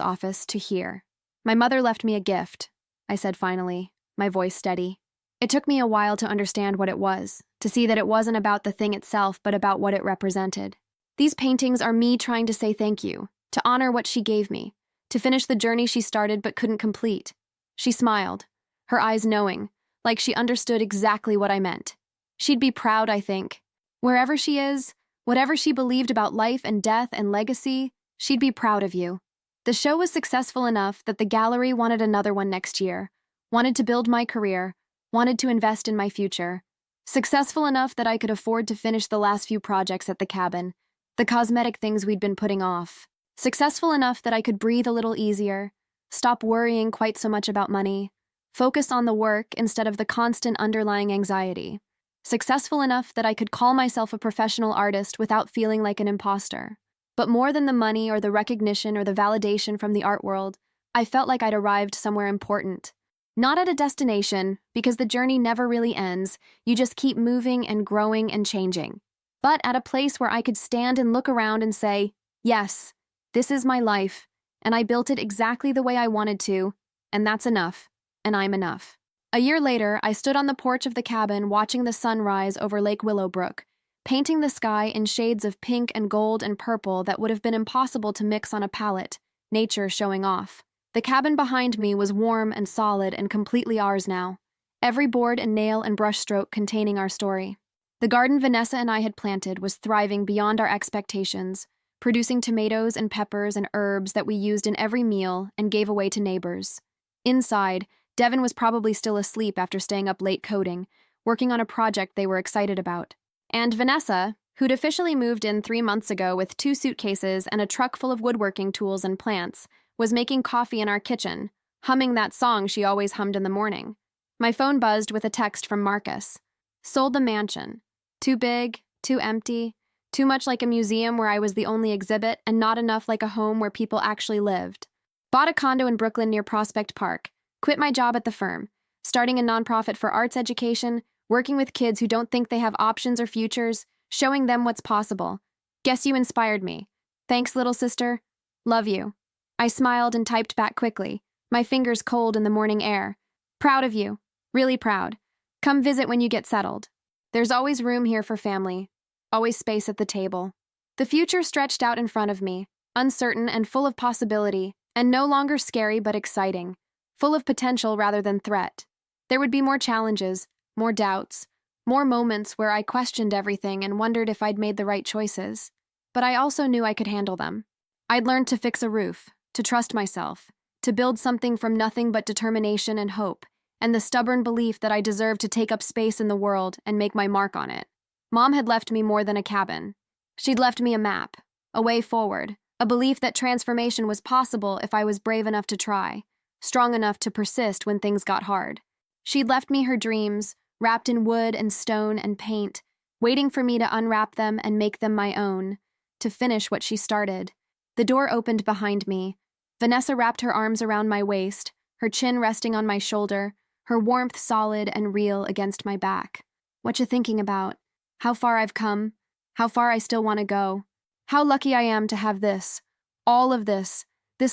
office to here. My mother left me a gift, I said finally, my voice steady. It took me a while to understand what it was, to see that it wasn't about the thing itself but about what it represented. These paintings are me trying to say thank you, to honor what she gave me, to finish the journey she started but couldn't complete. She smiled, her eyes knowing, like she understood exactly what I meant. She'd be proud, I think. Wherever she is, whatever she believed about life and death and legacy, she'd be proud of you. The show was successful enough that the gallery wanted another one next year, wanted to build my career, wanted to invest in my future. Successful enough that I could afford to finish the last few projects at the cabin, the cosmetic things we'd been putting off. Successful enough that I could breathe a little easier, stop worrying quite so much about money, focus on the work instead of the constant underlying anxiety. Successful enough that I could call myself a professional artist without feeling like an imposter. But more than the money or the recognition or the validation from the art world, I felt like I'd arrived somewhere important. Not at a destination, because the journey never really ends, you just keep moving and growing and changing. But at a place where I could stand and look around and say, yes, this is my life, and I built it exactly the way I wanted to, and that's enough, and I'm enough. A year later, I stood on the porch of the cabin watching the sun rise over Lake Willowbrook, painting the sky in shades of pink and gold and purple that would have been impossible to mix on a palette, nature showing off. The cabin behind me was warm and solid and completely ours now, every board and nail and brushstroke containing our story. The garden Vanessa and I had planted was thriving beyond our expectations, producing tomatoes and peppers and herbs that we used in every meal and gave away to neighbors. Inside, Devin was probably still asleep after staying up late coding, working on a project they were excited about. And Vanessa, who'd officially moved in 3 months ago with 2 suitcases and a truck full of woodworking tools and plants, was making coffee in our kitchen, humming that song she always hummed in the morning. My phone buzzed with a text from Marcus. Sold the mansion. Too big, too empty, too much like a museum where I was the only exhibit and not enough like a home where people actually lived. Bought a condo in Brooklyn near Prospect Park. Quit my job at the firm. Starting a nonprofit for arts education, working with kids who don't think they have options or futures, showing them what's possible. Guess you inspired me. Thanks, little sister. Love you. I smiled and typed back quickly, my fingers cold in the morning air. Proud of you. Really proud. Come visit when you get settled. There's always room here for family. Always space at the table. The future stretched out in front of me, uncertain and full of possibility, and no longer scary but exciting, full of potential rather than threat. There would be more challenges, more doubts, more moments where I questioned everything and wondered if I'd made the right choices. But I also knew I could handle them. I'd learned to fix a roof, to trust myself, to build something from nothing but determination and hope, and the stubborn belief that I deserved to take up space in the world and make my mark on it. Mom had left me more than a cabin. She'd left me a map, a way forward, a belief that transformation was possible if I was brave enough to try, strong enough to persist when things got hard. She'd left me her dreams, wrapped in wood and stone and paint, waiting for me to unwrap them and make them my own, to finish what she started. The door opened behind me. Vanessa wrapped her arms around my waist, her chin resting on my shoulder, her warmth solid and real against my back. What you thinking about? How far I've come? How far I still want to go? How lucky I am to have this, all of this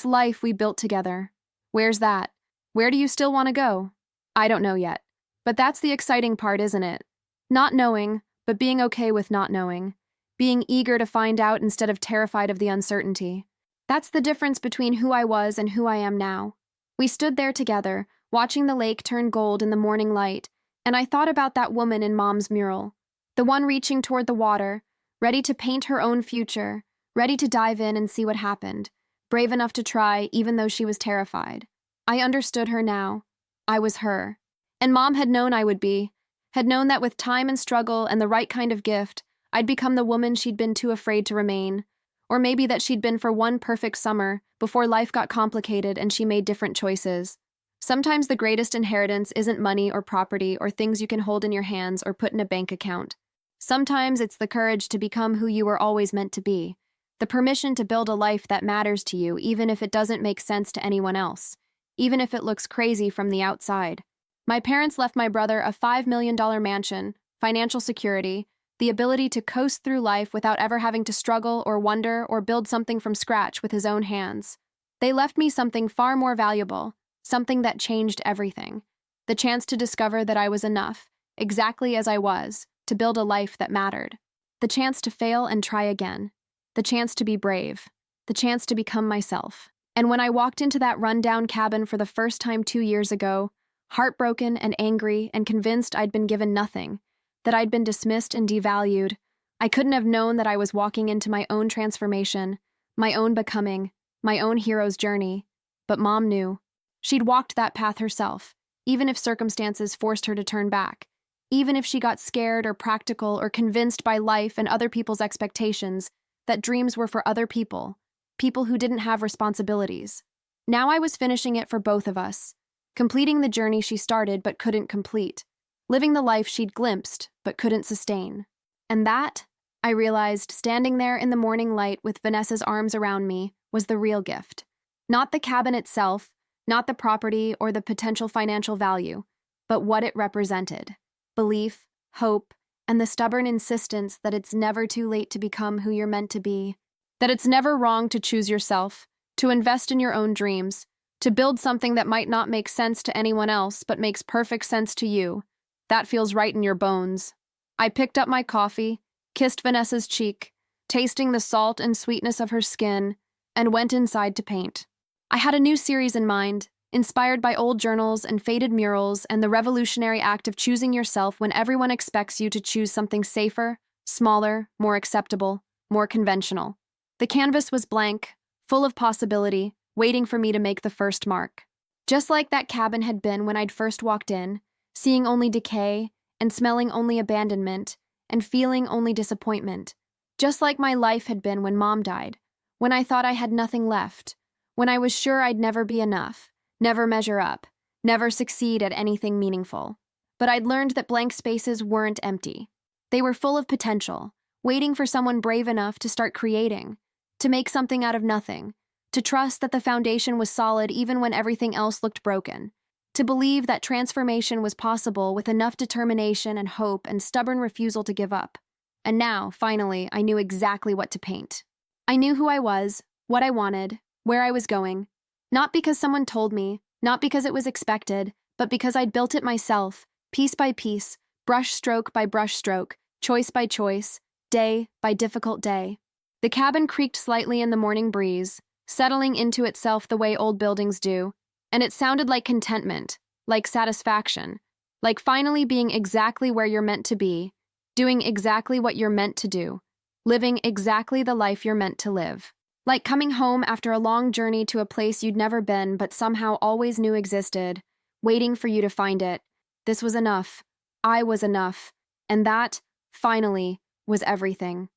life we built together. Where's that? Where do you still want to go? I don't know yet. But that's the exciting part, isn't it? Not knowing, but being okay with not knowing. Being eager to find out instead of terrified of the uncertainty. That's the difference between who I was and who I am now. We stood there together, watching the lake turn gold in the morning light, and I thought about that woman in Mom's mural. The one reaching toward the water, ready to paint her own future, ready to dive in and see what happened, brave enough to try even though she was terrified. I understood her now. I was her. And Mom had known I would be, had known that with time and struggle and the right kind of gift, I'd become the woman she'd been too afraid to remain. Or maybe that she'd been for one perfect summer before life got complicated and she made different choices. Sometimes the greatest inheritance isn't money or property or things you can hold in your hands or put in a bank account. Sometimes it's the courage to become who you were always meant to be, the permission to build a life that matters to you even if it doesn't make sense to anyone else, even if it looks crazy from the outside. My parents left my brother a $5 million mansion, financial security, the ability to coast through life without ever having to struggle or wonder or build something from scratch with his own hands. They left me something far more valuable, something that changed everything. The chance to discover that I was enough, exactly as I was, to build a life that mattered. The chance to fail and try again. The chance to be brave. The chance to become myself. And when I walked into that rundown cabin for the first time 2 years ago, heartbroken and angry and convinced I'd been given nothing, that I'd been dismissed and devalued, I couldn't have known that I was walking into my own transformation, my own becoming, my own hero's journey. But Mom knew. She'd walked that path herself, even if circumstances forced her to turn back, even if she got scared or practical or convinced by life and other people's expectations that dreams were for other people, people who didn't have responsibilities. Now I was finishing it for both of us, completing the journey she started but couldn't complete, living the life she'd glimpsed but couldn't sustain. And that, I realized, standing there in the morning light with Vanessa's arms around me, was the real gift. Not the cabin itself, not the property or the potential financial value, but what it represented. Belief, hope, and the stubborn insistence that it's never too late to become who you're meant to be. That it's never wrong to choose yourself, to invest in your own dreams, to build something that might not make sense to anyone else but makes perfect sense to you. That feels right in your bones. I picked up my coffee, kissed Vanessa's cheek, tasting the salt and sweetness of her skin, and went inside to paint. I had a new series in mind, inspired by old journals and faded murals and the revolutionary act of choosing yourself when everyone expects you to choose something safer, smaller, more acceptable, more conventional. The canvas was blank, full of possibility, waiting for me to make the first mark. Just like that cabin had been when I'd first walked in, seeing only decay and smelling only abandonment and feeling only disappointment. Just like my life had been when Mom died, when I thought I had nothing left, when I was sure I'd never be enough, never measure up, never succeed at anything meaningful. But I'd learned that blank spaces weren't empty. They were full of potential, waiting for someone brave enough to start creating, to make something out of nothing, to trust that the foundation was solid even when everything else looked broken, to believe that transformation was possible with enough determination and hope and stubborn refusal to give up. And now, finally, I knew exactly what to paint. I knew who I was, what I wanted, where I was going, not because someone told me, not because it was expected, but because I'd built it myself, piece by piece, brush stroke by brush stroke, choice by choice, day by difficult day. The cabin creaked slightly in the morning breeze, settling into itself the way old buildings do, and it sounded like contentment, like satisfaction, like finally being exactly where you're meant to be, doing exactly what you're meant to do, living exactly the life you're meant to live. Like coming home after a long journey to a place you'd never been but somehow always knew existed, waiting for you to find it. This was enough. I was enough. And that, finally, was everything.